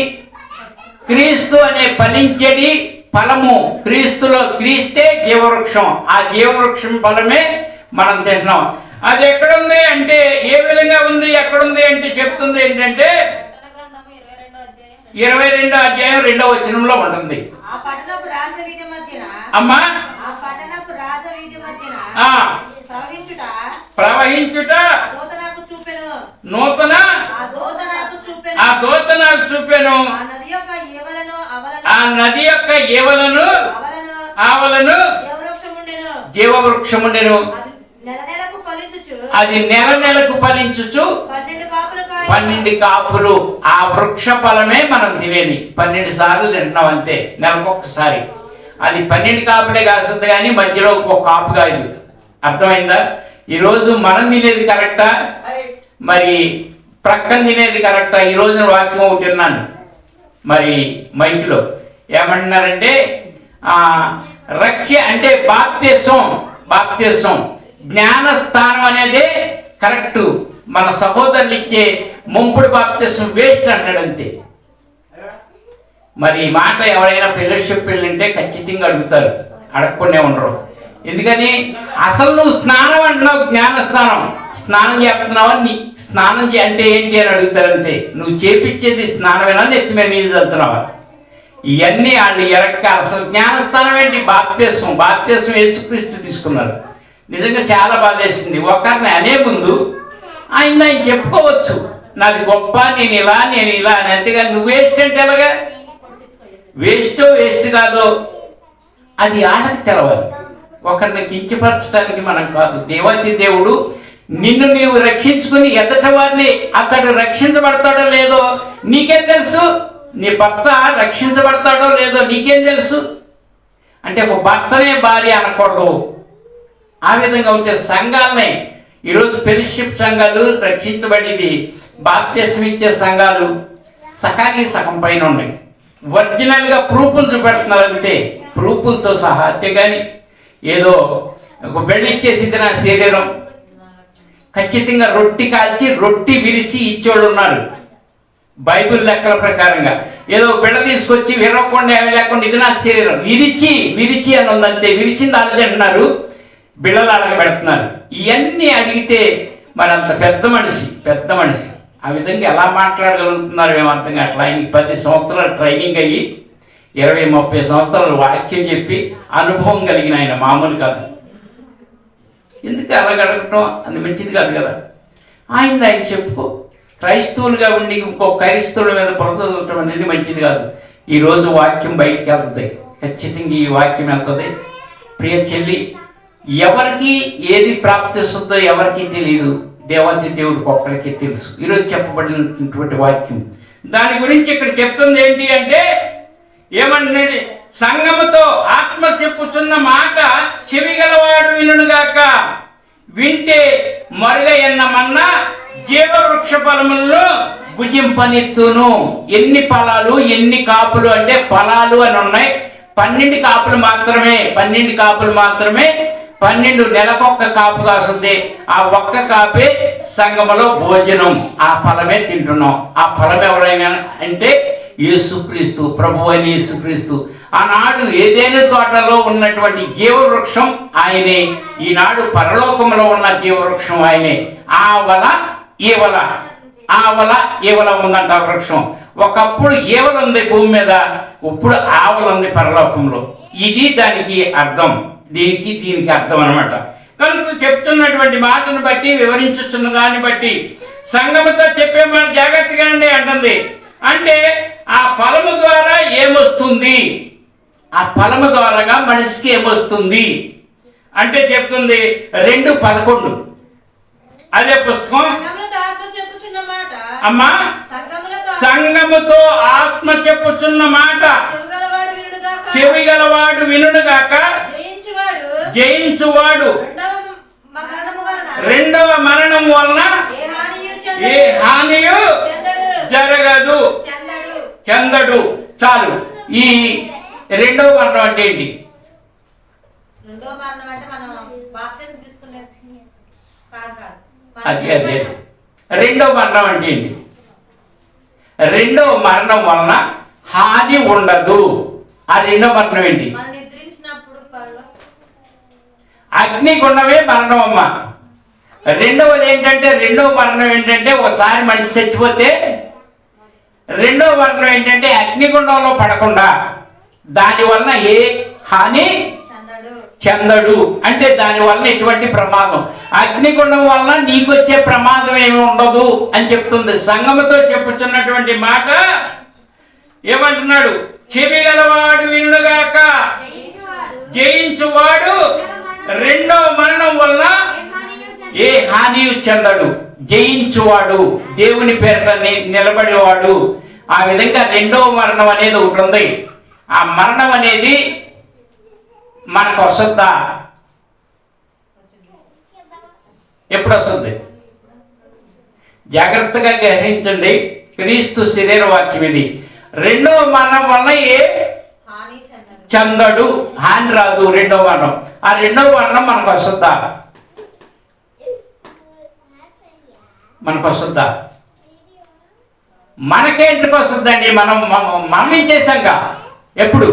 క్రీస్తు అనే ఫలించేది ఫలము. క్రీస్తులో క్రీస్తే జీవవృక్షం. ఆ జీవవృక్షం ఫలమే మనం తింటున్నాం. అది ఎక్కడుంది అంటే, ఏ విధంగా ఉంది, ఎక్కడుంది అంటే చెప్తుంది ఏంటంటే 22వ అధ్యాయం 2వ వచనంలో ఉంటుంది. అమ్మా, ప్రవహించుట నూతన ఆ దూత నాకు చూపెను, ఆ నది యొక్క ఏవలను ఆవలను జీవవృక్షముండెను, అది నెలకు ఫలించుచు 12 కాపులు. ఆ వృక్ష ఫలమే మనం తినేది. 12 సార్లు తింటున్నాం అంతే, నెలకొకసారి. అది 12 కాపులే కాస్తుంది, కానీ మధ్యలో ఒక్కొక్క కాపు కాదు. అర్థమైందా? ఈరోజు మనం తినేది కరెక్టా, మరి ప్రక్కన తినేది కరెక్టా? ఈ రోజున వాక్యం ఒకటి విన్నాను మరి మైక్లో. ఏమంటున్నారంటే రక్ష అంటే బాప్తిసం జ్ఞానస్థానం అనేది కరెక్టు. మన సహోదరులు ఇచ్చే ముంపుడు బాప్తిసం వేస్ట్ అంటాడు అంతే. మరి ఈ మాట ఎవరైనా ఫెలోషిప్ పెళ్ళంటే ఖచ్చితంగా అడుగుతారు, అడగకుండా ఉండరు. ఎందుకని? అసలు నువ్వు స్నానం అంటున్నావు, జ్ఞానస్నానం స్నానం చేస్తున్నావా? నీ స్నానం అంటే ఏంటి అని అడుగుతారంతే. నువ్వు చేపించేది స్నానమేనా, నెత్తి మీద నీళ్ళు చల్లుతున్నావా? ఇవన్నీ వాళ్ళు ఎరక్క. అసలు జ్ఞానస్నానం ఏంటి? బాప్తిసం యేసుక్రీస్తు తీసుకున్నారు. నిజంగా చాలా బాధేసింది. ఒకరిని అనే ముందు ఆయన చెప్పుకోవచ్చు, నాది గొప్ప, నేను ఇలా అని. అంతేగాని నువ్వు వేస్ట్ అంటే ఎలాగా? వేస్ట్ కాదో అది ఆడకి తెలవాలి. ఒకరిని కించపరచడానికి మనం కాదు. దేవాతి దేవుడు నిన్ను నీవు రక్షించుకుని ఎదట వారిని అతడు రక్షించబడతాడో లేదో నీకేం తెలుసు? నీ భర్త రక్షించబడతాడో లేదో నీకేం తెలుసు? అంటే ఒక భర్తనే భార్య అనకూడదు. ఆ విధంగా ఉంటే సంఘాలనే ఈరోజు ఫెలోషిప్ సంఘాలు రక్షించబడేది, బాప్తిసం ఇచ్చే సంఘాలు సకానికి సగం పైన ఉన్నాయి. ఒరిజినల్గా ప్రూఫ్లు చూపెడుతున్నారు అంతే, ప్రూఫ్లతో సహా. అంతేగాని ఏదో ఒక పెళ్లి ఇచ్చేసింది నా శరీరం, ఖచ్చితంగా రొట్టి కాల్చి రొట్టి విరిసి ఇచ్చేవాళ్ళు ఉన్నారు బైబిల్ లెక్కల ప్రకారంగా. ఏదో బిళ్ళ తీసుకొచ్చి విరవకుండా ఏమి లేకుండా ఇది నా శరీరం విరిచి అని ఉందంతే. విరిచింది వాళ్ళు అంటున్నారు, బిళ్ళలు అడగబెడుతున్నారు. ఇవన్నీ అడిగితే మరి అంత పెద్ద మనిషి ఆ విధంగా ఎలా మాట్లాడగలుగుతున్నారు మేము అర్థం కావట్లా. ఆయనకి 10 సంవత్సరాలు ట్రైనింగ్ అయ్యి 20-30 సంవత్సరాలు వాక్యం చెప్పి అనుభవం కలిగిన ఆయన మామూలు కాదు. ఎందుకు అలా గడపటం అది మంచిది కాదు కదా. ఆయన చెప్పుకో. క్రైస్తవులుగా ఉండి ఇంకో క్రైస్తవుల మీద ప్రదర్శించడం అనేది మంచిది కాదు. ఈరోజు వాక్యం బయటికి వెళ్తుంది, ఖచ్చితంగా ఈ వాక్యం వెళ్తుంది. ప్రియ చెల్లి, ఎవరికి ఏది ప్రాప్తిస్తుందో ఎవరికి తెలియదు, దేవాతి దేవుడికి ఒక్కడికి తెలుసు. ఈరోజు చెప్పబడినటువంటి వాక్యం దాని గురించి ఇక్కడ చెప్తుంది ఏంటి అంటే, ఏమన్నది? సంఘముతో ఆత్మ చెప్పుచున్న మాట చెవిగలవాడు వినుగాక, వింటే మరుగయన్నమన్నా జీవవృక్ష ఫలములను భుజింపనిత్తును. ఎన్ని ఫలాలు, ఎన్ని కాపులు అంటే ఫలాలు అని ఉన్నాయి. 12 కాపులు మాత్రమే 12 నెలకొక్క కాపు కాస్తుంది. ఆ ఒక్క కాపే సంఘములో భోజనం. ఆ ఫలమే తింటున్నాం. ఆ ఫలం ఎవరైనా అంటే యేసుక్రీస్తు, ప్రభు అని యేసుక్రీస్తు. ఆనాడు ఏదైనా తోటలో ఉన్నటువంటి జీవవృక్షం ఆయనే, ఈనాడు పరలోకంలో ఉన్న జీవవృక్షం ఆయనే. ఆవల ఈవల, ఆవల ఈవల ఉందంట వృక్షం. ఒకప్పుడు ఈవల ఉంది భూమి మీద, ఇప్పుడు ఆవల ఉంది పరలోకంలో. ఇది దానికి అర్థం, దీనికి అర్థం అనమాట. కనుక చెప్తున్నటువంటి మాటను బట్టి, వివరించుతున్న దాన్ని బట్టి సంఘముతో చెప్పే మాట జాగ్రత్తగా అంటుంది. అంటే ఆ ఫలము ద్వారా ఏమొస్తుంది, ఆ ఫలము ద్వారాగా మనిషికి ఏమొస్తుంది అంటే చెప్తుంది 2:11 అదే పుస్తకం. అమ్మా, సంఘముతో ఆత్మ చెప్పుచున్న మాట చెవిగలవాడు వినుగాక, జయించువాడు రెండవ మరణం వలన ఏ హానియు జరగదు, చెందడు. చాలు. ఈ రెండవ మరణం అంటే ఏంటి? అదే రెండవ మరణం అంటే ఏంటి? రెండవ మరణం వలన హాని ఉండదు. ఆ రెండవ మరణం ఏంటి? అగ్నిగుండమే మరణం అమ్మ. రెండవది ఏంటంటే, రెండవ మరణం ఏంటంటే ఒకసారి మనిషి చచ్చిపోతే రెండవ మరణం ఏంటంటే అగ్నిగుండంలో పడకుండా దానివల్ల ఏ హాని చెందడు. అంటే దానివల్ల ఎటువంటి ప్రమాదం, అగ్నిగుండం వలన నీకొచ్చే ప్రమాదం ఏమి ఉండదు అని చెప్తుంది. సంఘముతో చెప్పుచున్నటువంటి మాట ఏమంటున్నాడు? చెవిగలవాడు వినుగాక, జయించువాడు రెండవ మరణం వల్ల ఏ హాని చెందడు. జయించువాడు, దేవుని పేరున నిలబడేవాడు. ఆ విధంగా రెండవ మరణం అనేది ఒకటి ఉంది. ఆ మరణం అనేది మనకు వస్తుందా? ఎప్పుడు వస్తుంది? జాగ్రత్తగా గ్రహించండి. క్రీస్తు శరీర వాక్యం ఇది. రెండవ మరణం వల్ల ఏ చెందడు, హాని రాదు. రెండవ మరణం, ఆ రెండవ మరణం మనకు వస్తుందా? మనకు వస్తుందా? మనకేంటికి వస్తుందండి? మనం మరణించేశాంగా. ఎప్పుడు?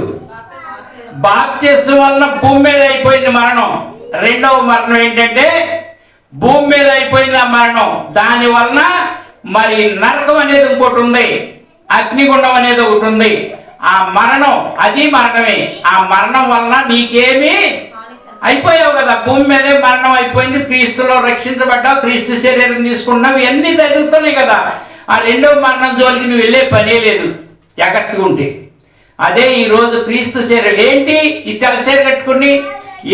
బాప్తిస్మం వలన భూమి మీద అయిపోయింది మరణం. రెండవ మరణం ఏంటంటే భూమి మీద అయిపోయింది ఆ మరణం. దాని వలన మరి నరకం అనేది ఇంకోటి ఉంది, అగ్నిగుండం అనేది ఒకటి ఉంది. ఆ మరణం, అది మరణమే. ఆ మరణం వలన నీకేమి అయిపోయావు కదా, భూమి మీదే మరణం అయిపోయింది. క్రీస్తులో రక్షించబడ్డావు, క్రీస్తు శరీరం తీసుకున్నావు, ఇవన్నీ జరుగుతున్నాయి కదా. ఆ రెండవ మరణం జోలికి నువ్వు వెళ్ళే పనే లేదు, జాగ్రత్తగా ఉంటే. అదే ఈరోజు క్రీస్తు శరీరం ఏంటి? ఈ తెలసేర కట్టుకుని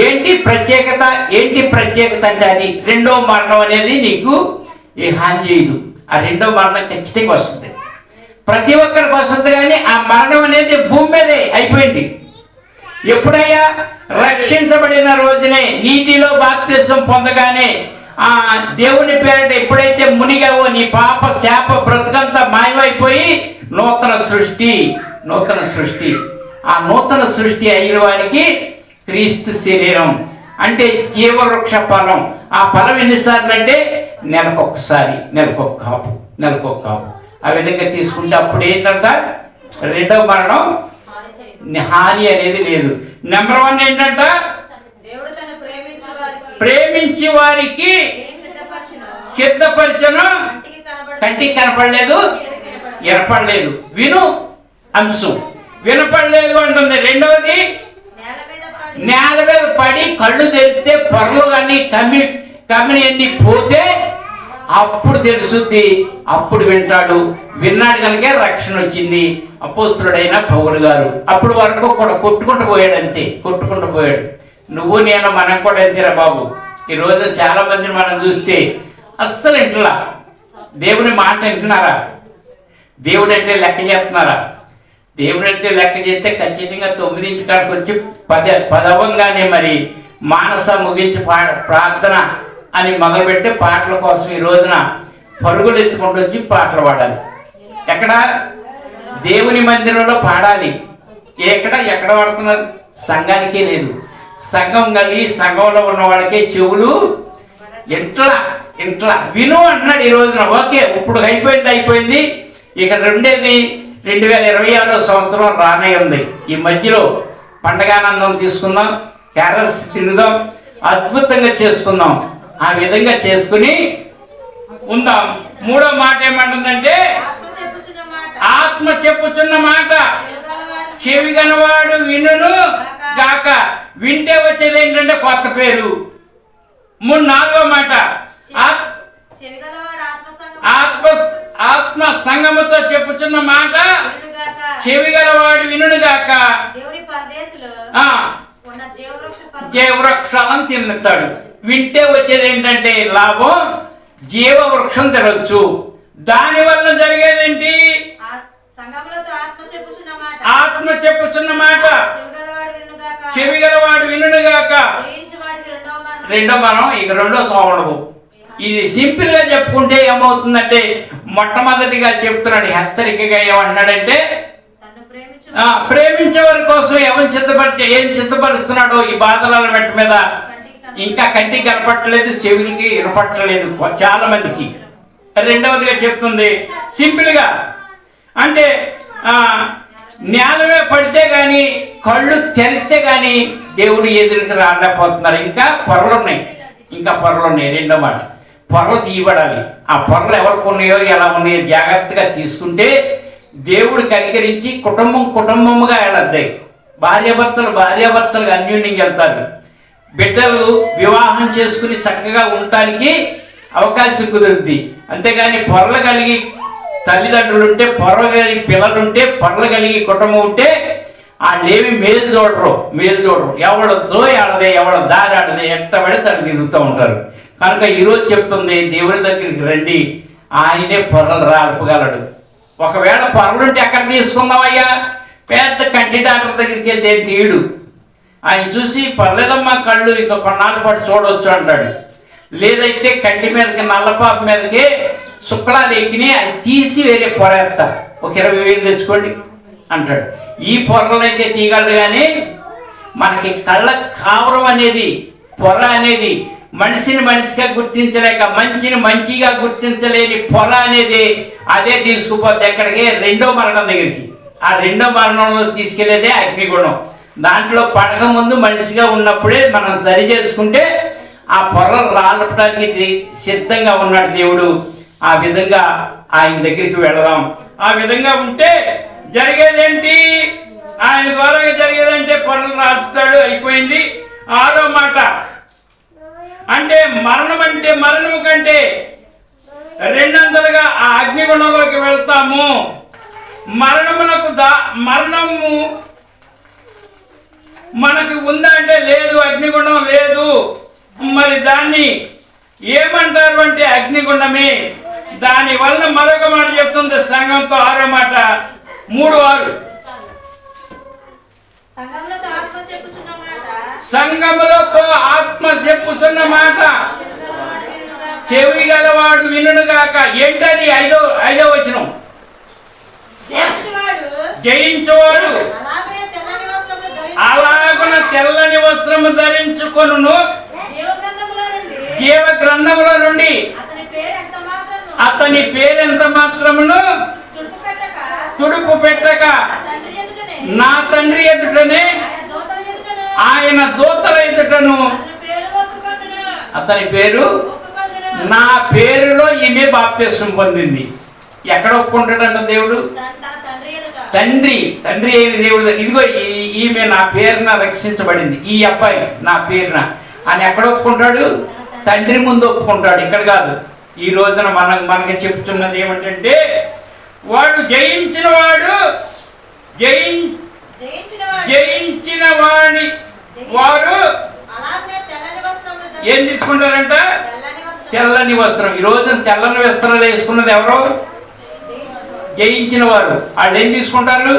ఏంటి ప్రత్యేకత? ఏంటి ప్రత్యేకత అంటే అది రెండవ మరణం అనేది నీకు ఏ హాని చేయదు. ఆ రెండవ మరణం ఖచ్చితంగా వస్తుంది, ప్రతి ఒక్కరికి వస్తుంది. కానీ ఆ మరణం అనేది భూమి మీదే అయిపోయింది. ఎప్పుడయ్యా? రక్షించబడిన రోజునే, నీటిలో బాప్తిస్మం పొందగానే, ఆ దేవుని పేరిట ఎప్పుడైతే మునిగావో నీ పాప శాప బ్రతుకంతా మాయమైపోయి నూతన సృష్టి. ఆ నూతన సృష్టి అయిన వారికి క్రీస్తు శరీరం అంటే జీవవృక్ష ఫలం. ఆ ఫలం ఎన్నిసార్లు అంటే నెలకొకసారి, నెలకొక కాపు. ఆ విధంగా తీసుకుంటే అప్పుడు ఏంటంట రెండవ మరణం హాని అనేది లేదు. నెంబర్ 1 ఏంటంట? ప్రేమించి వారికి సిద్ధపరచను, కంటికి కనపడలేదు, వినపడలేదు. విను అంశం వినపడలేదు అంటుంది. రెండవది నేల మీద పడి కళ్ళు తెరిస్తే పొరలు కానీ కమ్మిని అన్ని పోతే అప్పుడు తెలుసుద్ది, అప్పుడు వింటాడు. విన్నాడు కనుక రక్షణ వచ్చింది. అపోస్తులుడైన పౌలు గారు అప్పుడు వరకు కూడా కొట్టుకుంటూ పోయాడు, అంతే కొట్టుకుంటూ పోయాడు. నువ్వు నేను మనం కూడా అంతేరా బాబు. ఈరోజు చాలా మందిని మనం చూస్తే అస్సలు ఇంట్లా దేవుని మాట వింటున్నారా? దేవుడు అంటే లెక్క చేస్తున్నారా? దేవుడు అంటే లెక్క చేస్తే ఖచ్చితంగా 9 కాడికి వచ్చి 10 అవ్వంగానే మరి మానస ముగించి ప్రార్థన అని మొదలు పెడితే పాటల కోసం ఈ రోజున పరుగులు ఎత్తుకుంటూ వచ్చి పాటలు పాడాలి. ఎక్కడ? దేవుని మందిరంలో పాడాలి. ఎక్కడ పాడుతున్నారు? సంఘానికే లేదు. సంఘం కలిగి సంఘంలో ఉన్న వాళ్ళకే చెవులు ఇంట్లా విను అన్నాడు ఈ రోజున. ఓకే, ఇప్పుడు అయిపోయింది. ఇక రెండేది 2026 సంవత్సరం రానే ఉంది. ఈ మధ్యలో పండగానందం తీసుకుందాం, క్యారల్స్ తిరుగుదాం, అద్భుతంగా చేసుకుందాం. ఆ విధంగా చేసుకుని ఉందాం. మూడో మాట ఏమంటుందంటే, ఆత్మ చెప్పుచున్న మాట చెవి గలవాడు వినును గాక. వింటే వచ్చేది ఏంటంటే కొత్త పేరు. నాలుగో మాట, ఆత్మ సంగముతో చెప్పుచున్న మాట చెవి గలవాడు వినును గాక. జీవవృక్షాలను తిన్నుతాడు. వింటే వచ్చేది ఏంటంటే లాభం, జీవవృక్షం తినొచ్చు. దాని వల్ల జరిగేదేంటి? ఆత్మ చెప్పుచున్న మాట చెవి గలవాడు వినుగాక. రెండో మనం ఇక రెండో సోమనము. ఇది సింపుల్ గా చెప్పుకుంటే ఏమవుతుందంటే, మొట్టమొదటిగా చెప్తున్నాడు హెచ్చరికగా ఏమంటున్నాడంటే, ప్రేమించే వారి కోసం ఏం సిద్ధపరుస్తున్నాడో ఈ బాధల మెట్ట మీద ఇంకా కంటికి కనపట్టలేదు, చెవులకి వినపట్టలేదు చాలా మందికి. రెండవదిగా చెప్తుంది సింపుల్ గా, అంటే నేలమే పడితే గాని కళ్ళు తెరిస్తే గాని దేవుడు ఎదురుకి రాలేకపోతున్నారు. ఇంకా పొరలున్నాయి. రెండో మాట, పొరలు తీయబడాలి. ఆ పొరలు ఎవరికి ఉన్నాయో ఎలా ఉన్నాయో జాగ్రత్తగా తీసుకుంటే దేవుడు కనికరించి కుటుంబముగా వెళ్ళద్దాయి. భార్యాభర్తలు అన్యోన్యంగా వెళ్తారు. బిడ్డలు వివాహం చేసుకుని చక్కగా ఉండటానికి అవకాశం కుదురుద్ది. అంతేగాని పొరలు కలిగి తల్లిదండ్రులు ఉంటే, పొరలు కలిగి పిల్లలుంటే, పొరలు కలిగి కుటుంబం ఉంటే వాళ్ళేమి మేలు చూడరు. ఎవడ సోయాడదే, ఎవడ దారాడదే, ఎట్టబడి తను తిరుగుతూ ఉంటారు. కనుక ఈరోజు చెప్తుంది, దేవుని దగ్గరికి రండి, ఆయనే పొరలు రాల్పగలడు. ఒకవేళ పొరలుంటే ఎక్కడ తీసుకుందామయ్యా? పెద్ద కంటి డాక్టర్ దగ్గరికి వెళ్తే తీయుడు. ఆయన చూసి పర్లేదమ్మా కళ్ళు ఇంకా కొన్నాళ్ళ పాటు చూడవచ్చు అంటాడు. లేదైతే కంటి మీదకి నల్లపాప మీదకి శుక్లాలు ఎక్కినాయి, అది తీసి వేరే పొర వేస్తా, ఒక 20,000 తెచ్చుకోండి అంటాడు. ఈ పొరలైతే తీయగలడు. కానీ మనకి కళ్ళ కావరం అనేది, పొర అనేది మనిషిని మనిషిగా గుర్తించలేక, మంచిని మంచిగా గుర్తించలేని పొర అనేది అదే తీసుకుపోద్ది ఎక్కడికి? రెండో మరణం దగ్గరికి. ఆ రెండో మరణంలో తీసుకెళ్లేదే అగ్నిగుణం. దాంట్లో పడక ముందు మనిషిగా ఉన్నప్పుడే మనం సరి చేసుకుంటే ఆ పొరలు రాలపడానికి సిద్ధంగా ఉన్నాడు దేవుడు. ఆ విధంగా ఆయన దగ్గరికి వెళదాం. ఆ విధంగా ఉంటే జరిగేదేంటి? ఆయన ద్వారా జరిగేదంటే పొరలు రాలుపుతాడు. అయిపోయింది. ఆరో మాట, అంటే మరణము కంటే రెండంతలుగా ఆ అగ్నిగుణంలోకి వెళ్తాము. మరణము మనకు ఉందా అంటే లేదు, అగ్నిగుండం లేదు. మరి దాన్ని ఏమంటారు అంటే అగ్నిగుండమే. దాని వల్ల మరొక మాట చెప్తుంది సంఘంతో. ఆరో మాట 3:6, సంఘములతో ఆత్మ చెప్పుచున్న మాట చెవి గలవాడు వినుగాక. ఏంటది? ఐదో వచనం, జయించువాడు అలాగున తెల్లని వస్త్రము ధరించుకొనును, జీవ గ్రంథముల నుండి అతని పేరెంత మాత్రమును తుడుపు పెట్టక నా తండ్రి ఎదుటనే ఆయన దూతల ఎదుటను అతని పేరు, నా పేరులో ఈమె బాప్తిస్మం పొందింది. ఎక్కడ ఒప్పుకుంటాడంట దేవుడు? తండ్రి అయిన దేవుడు. ఇదిగో ఈమె నా పేరున రక్షించబడింది, ఈ అబ్బాయి నా పేరున అని ఎక్కడ ఒప్పుకుంటాడు? తండ్రి ముందు ఒప్పుకుంటాడు, ఇక్కడ కాదు. ఈ రోజున మనకి చెప్తున్నది ఏమిటంటే, వాడు జయించిన వాడి వారు ఏం తీసుకుంటారంట? తెల్లని వస్త్రం. ఈ రోజున తెల్లని వస్త్రాలు వేసుకున్నది ఎవరు? జయించిన వారు. వాళ్ళు ఏం తీసుకుంటారు?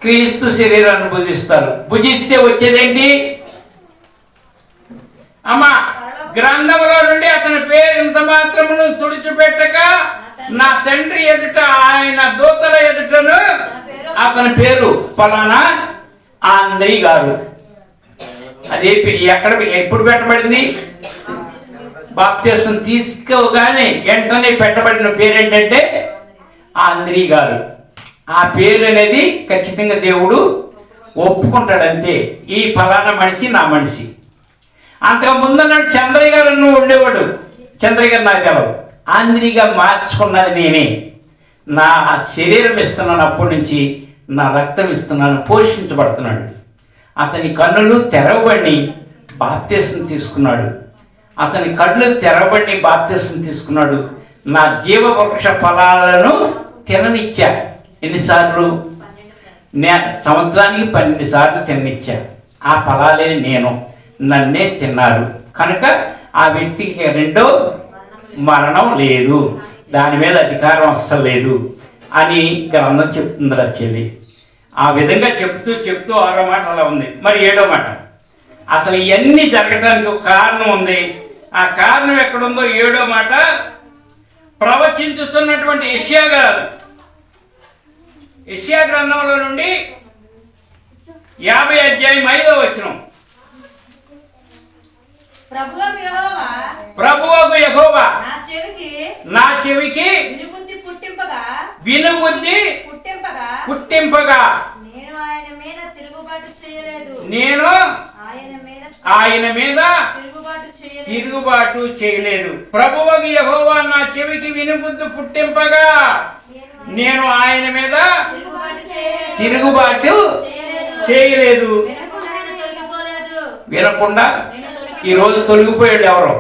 క్రీస్తు శరీరాన్ని భుజిస్తారు. భుజిస్తే వచ్చేదేంటి అమ్మా? గ్రంథంలో నుండి అతని పేరు ఇంత మాత్రమును తుడిచిపెట్టక నా తండ్రి ఎదుట ఆయన దూతల ఎదుటను అతని పేరు ఫలానా ఆంధ్రీ గారు. అది ఎప్పుడు పెట్టబడింది? బాప్తిసం తీసుకోగానే వెంటనే పెట్టబడిన పేరు ఏంటంటే ఆంధ్రీ గారు. ఆ పేరు అనేది ఖచ్చితంగా దేవుడు ఒప్పుకుంటాడు. అంతే, ఈ ఫలానా మనిషి నా మనిషి. అంతకు ముందన్నాడు చంద్రయ్య గారు నువ్వు ఉండేవాడు. చంద్రయ్య గారు నాకు తెలవు. ఆంధ్రీగా మార్చుకున్నది నేనే. నా శరీరం ఇస్తున్నాను, అప్పటి నుంచి నా రక్తం ఇస్తున్నాను, పోషించబడుతున్నాడు. అతని కన్నులు తెరవబడి బాప్తిసం తీసుకున్నాడు. అతని కళ్ళు తెరవబడి బాప్తిసం తీసుకున్నాడు. నా జీవవృక్ష ఫలాలను తిననిచ్చా. ఎన్నిసార్లు? సంవత్సరానికి 12 సార్లు తిననిచ్చా. ఆ ఫలాలే నేను, నన్నే తిన్నారు. కనుక ఆ వ్యక్తికి రెండో మరణం లేదు, దాని మీద అధికారం అస్సలు లేదు అని గ్రంథం చెప్తుంది రా చెల్లి. ఆ విధంగా చెప్తూ చెప్తూ 6వ మాట అలా ఉంది. మరి 7వ మాట, అసలు ఇవన్నీ జరగడానికి ఒక కారణం ఉంది. ఆ కారణం ఎక్కడుందో 7వ మాట ప్రవచించుతున్నటువంటి యెషయా గారు. యెషయా గ్రంథంలో నుండి 50 అధ్యాయం 5వ వచనం. ప్రభువగు యెహోవా నా చెవికి వినుబుద్ధి పుట్టింపగా నేను ఆయన మీద తిరుగుబాటు చేయలేదు. ప్రభువగు యెహోవా నా చెవికి వినుబుద్ధి పుట్టింపగా నేను ఆయన మీద తిరుగుబాటు చేయలేదు. వినకుండా ఈరోజు తొలగిపోయాడు ఎవరో.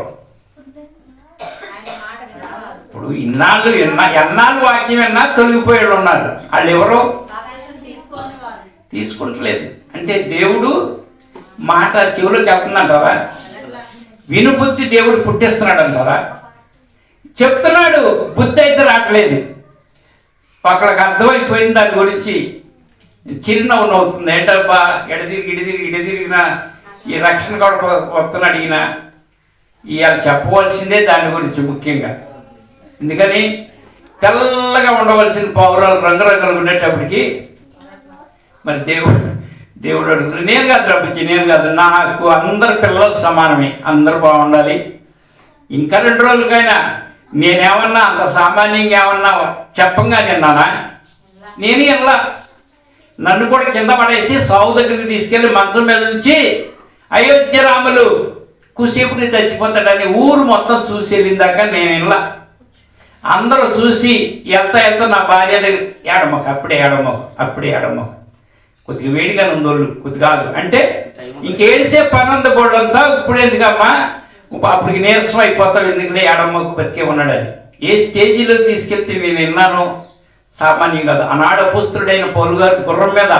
ఇప్పుడు ఎన్నాళ్ళు వాక్యం విన్నా తొలగిపోయాడు ఉన్నారు. వాళ్ళు ఎవరో తీసుకుంటలేదు. అంటే దేవుడు మాట చెవులోకి వెళ్తుందంటారా? వినుబుద్ధి దేవుడు పుట్టిస్తున్నాడు అంటారా? చెప్తున్నాడు, బుద్ధి అయితే రావట్లేదు. అక్కడికి అర్థమైపోయింది. దాని గురించి చిరునవ్వు నవ్వుతుంది. ఏంటబ్బా ఇడదిరిగిన ఈ రక్షణ కొరకు వస్తున్నాడు ఈయన, ఇవాళ చెప్పవలసిందే దాని గురించి ముఖ్యంగా. ఎందుకని తెల్లగా ఉండవలసిన పౌరాలు రంగురంగులు ఉండేటప్పటికి మరి దేవుడు అడుగుతున్నాడు. నేను కాదు రబ్బికి, నేను కాదు, నాకు అందరు పిల్లలు సమానమే, అందరూ బాగుండాలి. ఇంకా 2 రోజులకైనా నేనేమన్నా అంత సామాన్యంగా ఏమన్నా చెప్పంగా నిన్నానా? నేను ఇలా నన్ను కూడా కింద పడేసి సావు దగ్గరికి తీసుకెళ్ళి మంచం మీద నుంచి అయోధ్య రాములు కుసేపుడికి చచ్చిపోతాడని ఊరు మొత్తం చూసి వెళ్ళిందాక నేను ఇలా అందరూ చూసి వెళ్తా నా భార్య దగ్గర అప్పుడే ఏడమ్మకు కొద్దిగా వేడిగా ఉందోళ్ళు కొద్దిగా అంటే ఇంకేడిసే పనంద గోళ్ళంతా ఇప్పుడు ఎందుకమ్మా, అప్పటికి నీరసం అయిపోతావు, ఎందుకంటే ఏడమ్మకు బతికే ఉన్నాడని. ఏ స్టేజీలో తీసుకెళ్తే నేను విన్నాను, సామాన్యం కాదు. ఆనాడు అపుస్తుడైన పౌలు గారు గుర్రం మీద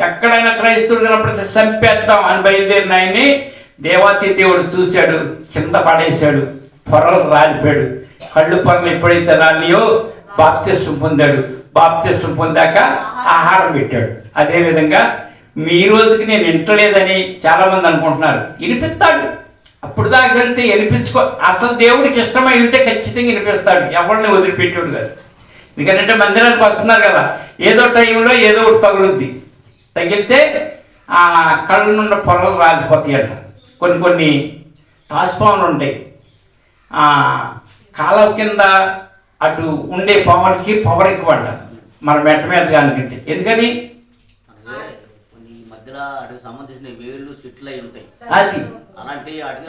ఎక్కడైనా క్రైస్తవుడు కనపడితే చంపేద్దాం అని బయలుదేరిన ఆయన్ని దేవాతి దేవుడు చూశాడు, కింద పడేశాడు, పొరలు రాలిపోయాడు. కళ్ళు పొరలు ఎప్పుడైతే రాలియో బాప్తిస్వం పొందాడు. బాప్తిస్వం పొందాక ఆహారం పెట్టాడు. అదేవిధంగా మీ రోజుకి నేను వింటలేదని చాలామంది అనుకుంటున్నారు. వినిపిస్తాడు. అప్పుడు దాకా వెళ్తే వినిపించుకో. అసలు దేవుడికి ఇష్టమై ఉంటే ఖచ్చితంగా వినిపిస్తాడు. ఎవరిని వదిలిపెట్టాడు కాదు. ఎందుకంటే మందిరానికి వస్తున్నారు కదా, ఏదో టైంలో ఏదో ఒకటి తగులుద్ది. తగిలితే ఆ కళ్ళ నుండి పొరలు రాలిపోతాయి అంట. కొన్ని తాసుపాములు ఉంటాయి. కాలం కింద అటు ఉండే పాములకి పవర్ ఎక్కువ అంట మన మెట్ట మీద కానికంటే. ఎందుకని అది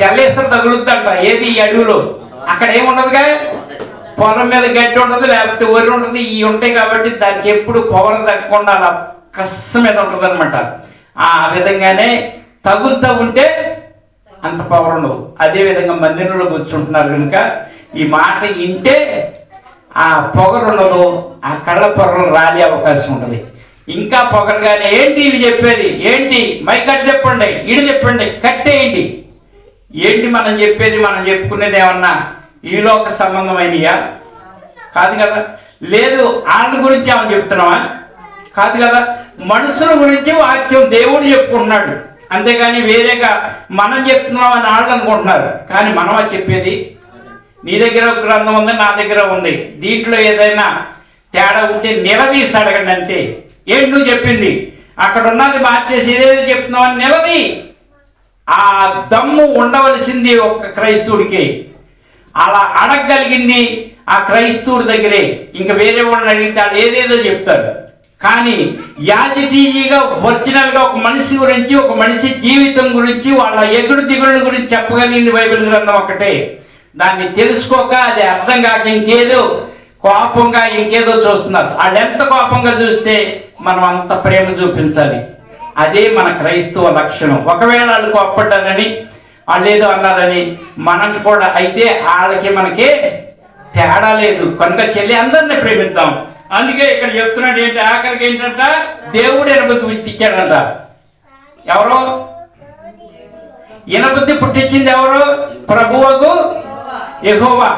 తెల్లేస్తారు తగులుద్దంట. ఏది ఈ అడవిలో అక్కడ ఏముండదుగా, పొలం మీద గట్టి ఉంటుంది, లేకపోతే ఒరి ఉంటుంది, ఇవి ఉంటాయి. కాబట్టి దానికి ఎప్పుడు పవర్ తగ్గకుండా అలా కస్స మీద ఉంటుంది అనమాట. ఆ విధంగానే తగులుతూ ఉంటే అంత పవర్ ఉండదు. అదేవిధంగా మందిరంలో కూర్చుంటున్నారు కనుక ఈ మాట వింటే ఆ పొగరు ఉండదు, ఆ కళ్ళ పొగలు రాలే అవకాశం ఉంటుంది. ఇంకా పొగరుగానే ఏంటి ఇది చెప్పేది, ఏంటి మైకట్టు చెప్పండి, ఇడి చెప్పండి, కట్టేయండి. ఏంటి మనం చెప్పేది, మనం చెప్పుకునేది ఏమన్నా ఈ లోక సంబంధమైనయా? కాదు కదా. లేదు వాళ్ళ గురించి ఏమని చెప్తున్నావా? కాదు కదా. మనుషుల గురించి వాక్యం దేవుడు చెప్పుకుంటున్నాడు. అంతేగాని వేరేగా మనం చెప్తున్నాం అని వాళ్ళు అనుకుంటున్నారు. కానీ మనం చెప్పేది, నీ దగ్గర ఒక గ్రంథం ఉంది, నా దగ్గర ఉంది, దీంట్లో ఏదైనా తేడా ఉంటే నిలదీసి అడగండి అంతే. ఏంటి నువ్వు చెప్పింది? అక్కడ ఉన్నది మార్చేసి ఏదేదో చెప్తున్నావు అని నిలది. ఆ దమ్ము ఉండవలసింది ఒక క్రైస్తవుడికి. అలా అడగగలిగింది ఆ క్రైస్తవుడి దగ్గరే. ఇంకా వేరే వాళ్ళని అడిగితే వాళ్ళు ఏదేదో చెప్తారు. కానీ యాజిటీజీగా ఒరిజినల్గా ఒక మనిషి గురించి, ఒక మనిషి జీవితం గురించి, వాళ్ళ ఎగుడు దిగుళ్ళ గురించి చెప్పగలిగింది బైబిల్ గ్రంథం ఒకటే. దాన్ని తెలుసుకోక అది అర్థం కాక ఇంకేదో కోపంగా ఇంకేదో చూస్తున్నారు. వాళ్ళు ఎంత కోపంగా చూస్తే మనం అంత ప్రేమ చూపించాలి. అదే మన క్రైస్తవ లక్షణం. ఒకవేళ వాళ్ళు కోప్పడ్డారని, వాళ్ళు ఏదో అన్నారని మనం కూడా అయితే వాళ్ళకి మనకి తేడా లేదు. కనుక చెల్లి అందరినీ ప్రేమిద్దాం. అందుకే ఇక్కడ చెప్తున్నాడు ఏంటి, ఆఖరికి ఏంటంట, దేవుడు ఎనబుద్ధి పుట్టించాడంట. ఎవరు ఎనబుద్ధి పుట్టించింది? ఎవరు? ప్రభువుకు యెహోవా.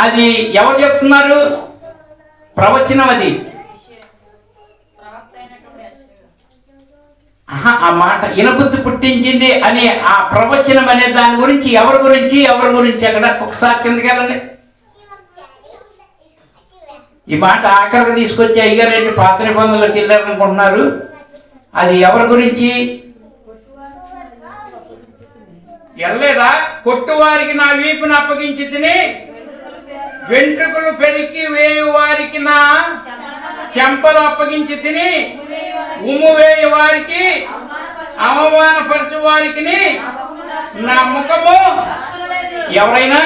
అది ఎవరు చెప్తున్నారు? ప్రవచనం. అది ఆ మాట ఇనబుద్ధి పుట్టించింది అని ఆ ప్రవచనం అనే దాని గురించి ఎవరి గురించి అక్కడ ఒకసారి కిందకి వెళ్ళండి. ఈ మాట ఆఖరికి తీసుకొచ్చి అయ్యారేంటి పాత నిబంధనలోకి వెళ్ళారనుకుంటున్నారు. అది ఎవరి గురించి? వెళ్ళలేదా? కొట్టువారికి నా వీపును అప్పగించి తిని, వెంట్రుకలు పెరికి వేయు వారికి నా చెంపలు అప్పగించి తిని, ఉమ్ము వేయ వారికి అవమానపరచు వారికి నా ముఖము. ఎవరైనా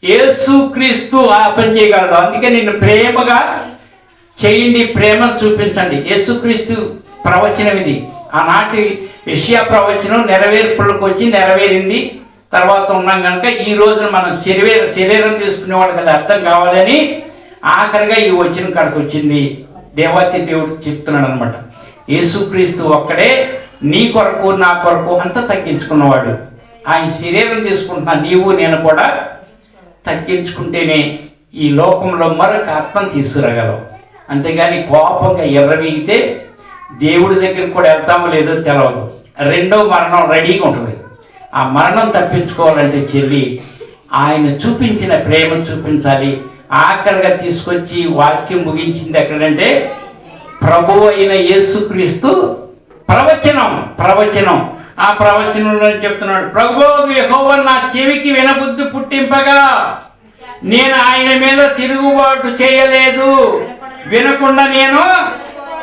యేసుక్రీస్తు ఆ పని చేయగలడు. అందుకే నిన్ను ప్రేమగా చేయండి, ప్రేమను చూపించండి. యేసుక్రీస్తు ప్రవచనం ఇది. ఆనాటి యెషయా ప్రవచనం నెరవేర్పులకు వచ్చి నెరవేరింది. తర్వాత ఉన్నాం కనుక ఈ రోజున మనం శరీరం తీసుకునే వాళ్ళకి అది అర్థం కావాలని ఆఖరిగా ఈ వచనం కాడికి వచ్చింది. దేవాతి దేవుడు చెప్తున్నాడు అనమాట. యేసుక్రీస్తు ఒక్కడే నీ కొరకు నా కొరకు అంతా తగ్గించుకున్నవాడు. ఆయన శరీరం తీసుకుంటున్నా నీవు నేను కూడా తగ్గించుకుంటేనే ఈ లోకంలో మరొక ఆత్మను తీసుకురాగలవు. అంతేగాని కోపంగా ఎర్రవీగితే దేవుడి దగ్గరికి కూడా వెళ్తామో లేదో తెలవదు. రెండో మరణం రెడీగా ఉంటుంది. ఆ మరణం తప్పించుకోవాలంటే చెల్లి ఆయన చూపించిన ప్రేమ చూపించాలి. ఆఖరిగా తీసుకొచ్చి వాక్యం ముగించింది ఎక్కడంటే ప్రభువు అయిన యేసుక్రీస్తు ప్రవచనం. ఆ ప్రవచనంలో చెప్తున్నాడు, ప్రభువు యెహోవా నా చెవికి వినబుద్ధి పుట్టింపగా నేను ఆయన మీద తిరుగుబాటు చేయలేదు, వినకుండా నేను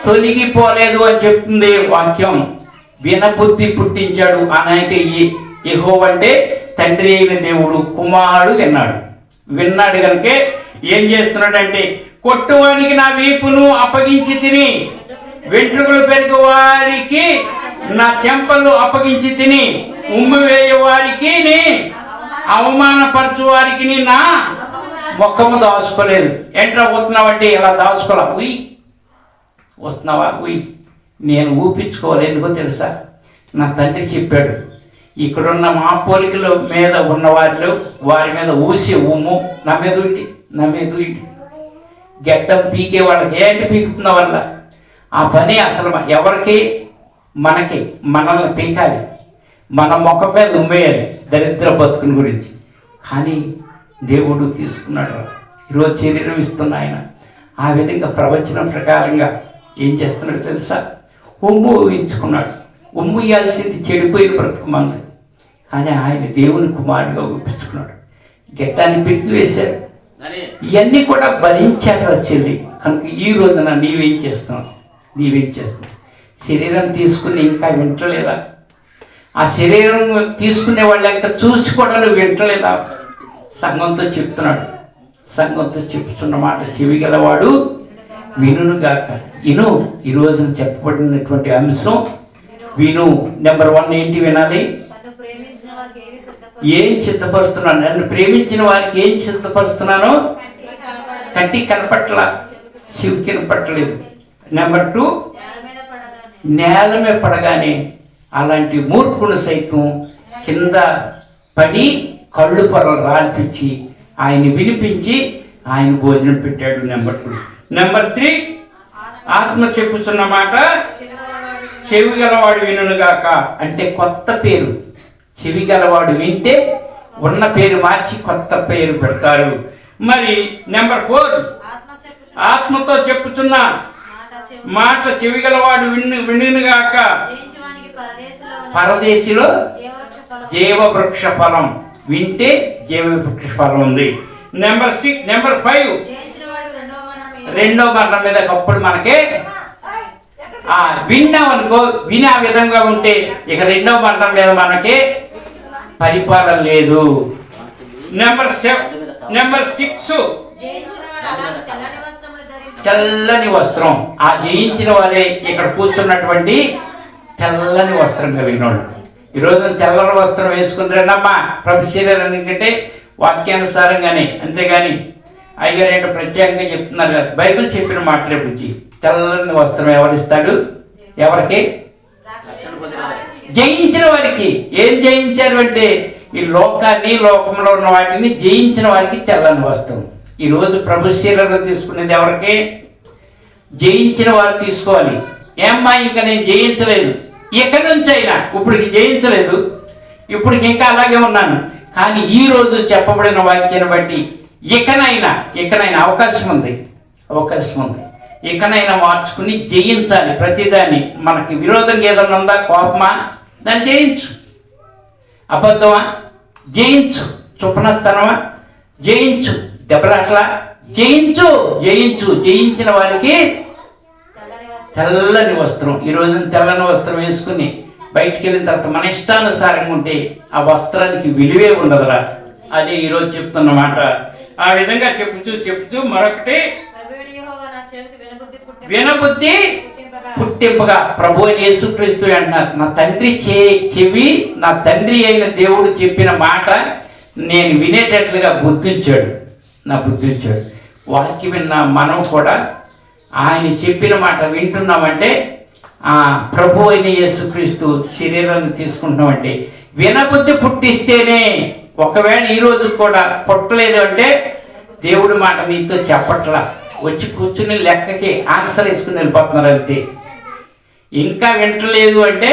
తొలగిపోలేదు అని చెప్తుంది వాక్యం. వినబుద్ధి పుట్టించాడు అని యెహోవా అంటే తండ్రి అయిన దేవుడు. కుమారుడు విన్నాడు కనుక ఏం చేస్తున్నాడంటే, కొట్టువానికి నా వీపును అప్పగించి తిని, వెంట్రుకలు పెరిగే వారికి నా చెంపలు అప్పగించి తిని, ఉమ్ము వేయ వారికి అవమానపరచు వారికి నా ముఖము దాచుకోలేదు. ఏంట్రా పోతున్నావంటే ఇలా దాచుకోలే. వస్తున్నావా? నేను ఊపించుకోవాలి. ఎందుకో తెలుసా? నా తండ్రి చెప్పాడు, ఇక్కడున్న మా పోలికల మీద ఉన్న వారి మీద ఊసి ఉమ్ము నా మీద ఇంటి గడ్డం పీకే వాళ్ళకి ఏంటి పీకుతున్న వల్ల ఆ పని అసలు ఎవరికి? మనల్ని పీకాలి, మన ముఖం మీద ఉమ్మేయాలి దరిద్ర బతుకుని గురించి. కానీ దేవుడు తీసుకున్నాడు. ఈరోజు శరీరం ఇస్తున్న ఆయన ఆ విధంగా ప్రవచనం ప్రకారంగా ఏం చేస్తున్నాడు తెలుసా? ఉమ్ము ఊహించుకున్నాడు. ఉమ్ము ఇవ్వాల్సింది చెడిపోయిన బ్రతుకు మంది. కానీ ఆయన దేవుని కుమారుడిగా ఊపించుకున్నాడు. గెట్టాన్ని పిరికి వేశారు. ఇవన్నీ కూడా భరించాడు చెల్లి. కనుక ఈ రోజున నీవేం చేస్తున్నావు? శరీరం తీసుకుని ఇంకా వింటలేదా? ఆ శరీరం తీసుకునే వాళ్ళు ఇంకా చూసి కూడా నువ్వు వింటలేదా? సంఘంతో చెప్తున్న మాట చెవి గలవాడు వినుగాక. ఈ రోజున చెప్పబడినటువంటి అంశం విను. నెంబర్ 1 ఏంటి? వినాలి. ఏం సిద్ధపరుస్తున్నాను? నన్ను ప్రేమించిన వారికి ఏం సిద్ధపరుస్తున్నాను? కంటికి కనపట్ల, చెవికి కనపట్టలేదు. నెంబర్ 2, నేల మీద పడగానే అలాంటి మూర్ఖుని సైతం కింద పడి కళ్ళు పొరలు రాల్పించి ఆయన్ని వినిపించి ఆయన భోజనం పెట్టాడు. నెంబర్ 2. నెంబర్ 3, ఆత్మ చెప్పుతున్న మాట చెవి గలవాడు వినుగాక. అంటే కొత్త పేరు. చెవి గలవాడు వింటే ఉన్న పేరు మార్చి కొత్త పేరు పెడతారు. మరి నెంబర్ 4, ఆత్మతో చెప్పుతున్న మాట చెవిగలవాడు వినుగాక. పరదేశిలో జీవవృక్ష ఫలం వింటే జీవవృక్ష ఫలం ఉంది. నెంబర్ 5 రెండో మరణం మీద అప్పుడు మనకే విన్నాం అనుకో, విని ఆ విధంగా ఉంటే ఇక రెండో మరణం మీద మనకే పరిపాలన లేదు. నెంబర్ 6 తెల్లని వస్త్రం. ఆ జయించిన వారే ఇక్కడ కూర్చున్నటువంటి తెల్లని వస్త్రం కలిగిన వాళ్ళు. ఈరోజు తెల్లని వస్త్రం వేసుకుంటారమ్మా ప్రభు శరీరం కంటే వాక్యానుసారంగానే, అంతేగాని అయ్యగారు ఏంటో ప్రత్యేకంగా చెప్తున్నారు కదా. బైబిల్ చెప్పిన మాటలే గురించి తెల్లని వస్త్రం ఎవరిస్తాడు? ఎవరికి? జయించిన వారికి. ఏం జయించారు అంటే ఈ లోకాన్ని, లోకంలో ఉన్న వాటిని జయించిన వారికి తెల్లని వస్త్రం. ఈరోజు ప్రభు శరీరం తీసుకునేది ఎవరికి? జయించిన వారు తీసుకోవాలి. ఏమ్మా ఇంకా నేను జయించలేదు, ఎక్కడి నుంచి అయినా ఇప్పటికి జయించలేదు, ఇప్పటికి ఇంకా అలాగే ఉన్నాను, కానీ ఈరోజు చెప్పబడిన వాక్యాన్ని బట్టి ఇకనైనా అవకాశం ఉంది, ఇకనైనా మార్చుకుని జయించాలి. ప్రతిదాన్ని మనకి విరోధంగా ఏదన్నా ఉందా? కోపమా? దాన్ని జయించు. అబద్ధమా? జయించు. చుప్పనత్తనమా? జయించు. దెబ్బలాట్లా? జయించు. జయించిన వారికి తెల్లని వస్త్రం. ఈరోజు తెల్లని వస్త్రం వేసుకుని బయటికి వెళ్ళిన తర్వాత మన ఇష్టానుసారంగా ఉంటే ఆ వస్త్రానికి విలువే ఉండదురా. అదే ఈరోజు చెప్తున్న మాట. ఆ విధంగా చెప్తూ మరొకటి వినబుద్ధి పుట్టింపగా. ప్రభు అయిన యేసుక్రీస్తు అంటున్నారు, నా తండ్రి చెవి, నా తండ్రి అయిన దేవుడు చెప్పిన మాట నేను వినేటట్లుగా బుద్ధించాడు. వాక్యం విన్న మనం కూడా ఆయన చెప్పిన మాట వింటున్నామంటే ప్రభు అయిన యేసుక్రీస్తు శరీరాన్ని తీసుకుంటున్నామంటే వినబుద్ధి పుట్టిస్తేనే. ఒకవేళ ఈరోజు కూడా పుట్టలేదు అంటే దేవుడి మాట నీతో చెప్పట్లా, వచ్చి కూర్చుని లెక్కకి ఆన్సర్ వేసుకుని వెళ్ళిపోతున్నారు అంతే. ఇంకా వింటలేదు అంటే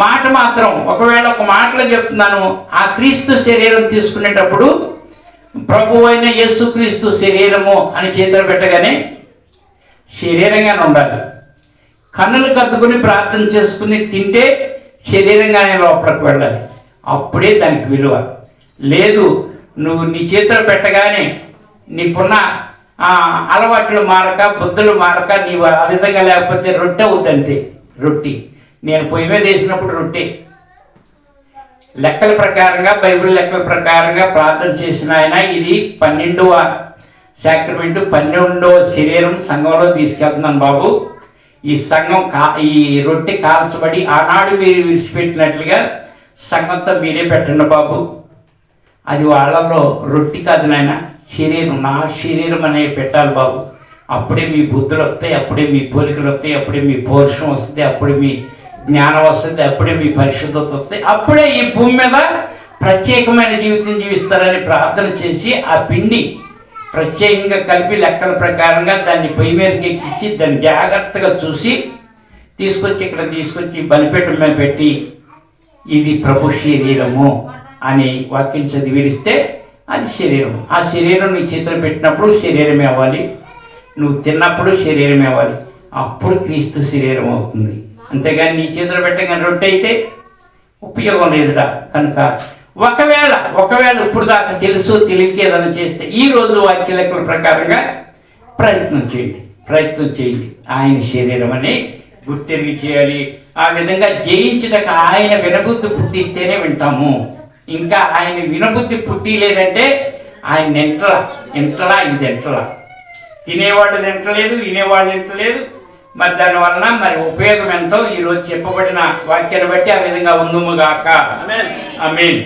మాట మాత్రం ఒకవేళ ఒక మాటలో చెప్తున్నాను, ఆ క్రీస్తు శరీరం తీసుకునేటప్పుడు ప్రభు అయిన యేసుక్రీస్తు శరీరము అని చేతులు పెట్టగానే శరీరంగానే ఉండాలి. కన్నులు కద్దుకుని ప్రార్థన చేసుకుని తింటే శరీరంగానే లోపలికి వెళ్ళాలి. అప్పుడే దానికి విలువ. లేదు నువ్వు నీ చేతులు పెట్టగానే నీకున్న అలవాట్లు మారక, బుద్ధులు మారక, నీవు ఆ విధంగా లేకపోతే రొట్టె అవుద్దంతే. రొట్టి నేను పొయ్యి మీద వేసినప్పుడు రొట్టె లెక్కల ప్రకారంగా, బైబిల్ లెక్కల ప్రకారంగా ప్రార్థన చేసిన ఆయన ఇది 12వ సాక్రమెంటు, 12వ శరీరం సంఘంలో తీసుకెళ్తున్నాను బాబు. ఈ సంఘం ఈ రొట్టె కాల్చబడి ఆనాడు మీరు విడిచిపెట్టినట్లుగా సంఘంతో మీరే పెట్టండి బాబు. అది వాళ్ళలో రొట్టె కాదు నాయన, శరీరం, నా శరీరం అనేది పెట్టాలి బాబు. అప్పుడే మీ బుద్ధులు వస్తాయి, అప్పుడే మీ పోలికలు వస్తాయి, అప్పుడే మీ పౌరుషం వస్తుంది, అప్పుడే మీ జ్ఞానం వస్తుంది, అప్పుడే మీ పరిశుద్ధత వస్తుంది, అప్పుడే ఈ భూమి మీద ప్రత్యేకమైన జీవితం జీవిస్తారని ప్రార్థన చేసి ఆ పిండి ప్రత్యేకంగా కలిపి లెక్కల ప్రకారంగా దాన్ని పొయ్యి మీదకి ఎక్కించి దాన్ని జాగ్రత్తగా చూసి తీసుకొచ్చి బలిపీఠం మీద పెట్టి ఇది ప్రభు శరీరము అని వాక్యం చదివిరిస్తే అది శరీరం. ఆ శరీరం నీ చేతిలో పెట్టినప్పుడు శరీరమే అవ్వాలి, నువ్వు తిన్నప్పుడు శరీరమే అవ్వాలి, అప్పుడు క్రీస్తు శరీరం అవుతుంది. అంతేగాని నీ చేతిలో పెట్టగానే రొట్టె అయితే ఉపయోగం లేదురా. కనుక ఒకవేళ ఇప్పుడు దాకా తెలుసు తెలియక ఏదైనా చేస్తే ఈరోజు వాక్య లెక్కల ప్రకారంగా ప్రయత్నం చేయండి. ఆయన శరీరం అని గుర్తెరిగి చేయాలి. ఆ విధంగా జయించటకు ఆయన వినబుద్ధి పుట్టిస్తేనే వింటాము. ఇంకా ఆయన వినబుద్ధి పుట్టి లేదంటే ఆయన ఎంటలా తినేవాళ్ళు తింటలేదు, వినేవాళ్ళు తింటలేదు. మరి దానివలన మరి ఉపయోగం ఎంతో ఈరోజు చెప్పబడిన వాక్యాన్ని బట్టి ఆ విధంగా ఉందుముగాక. ఆమేన్.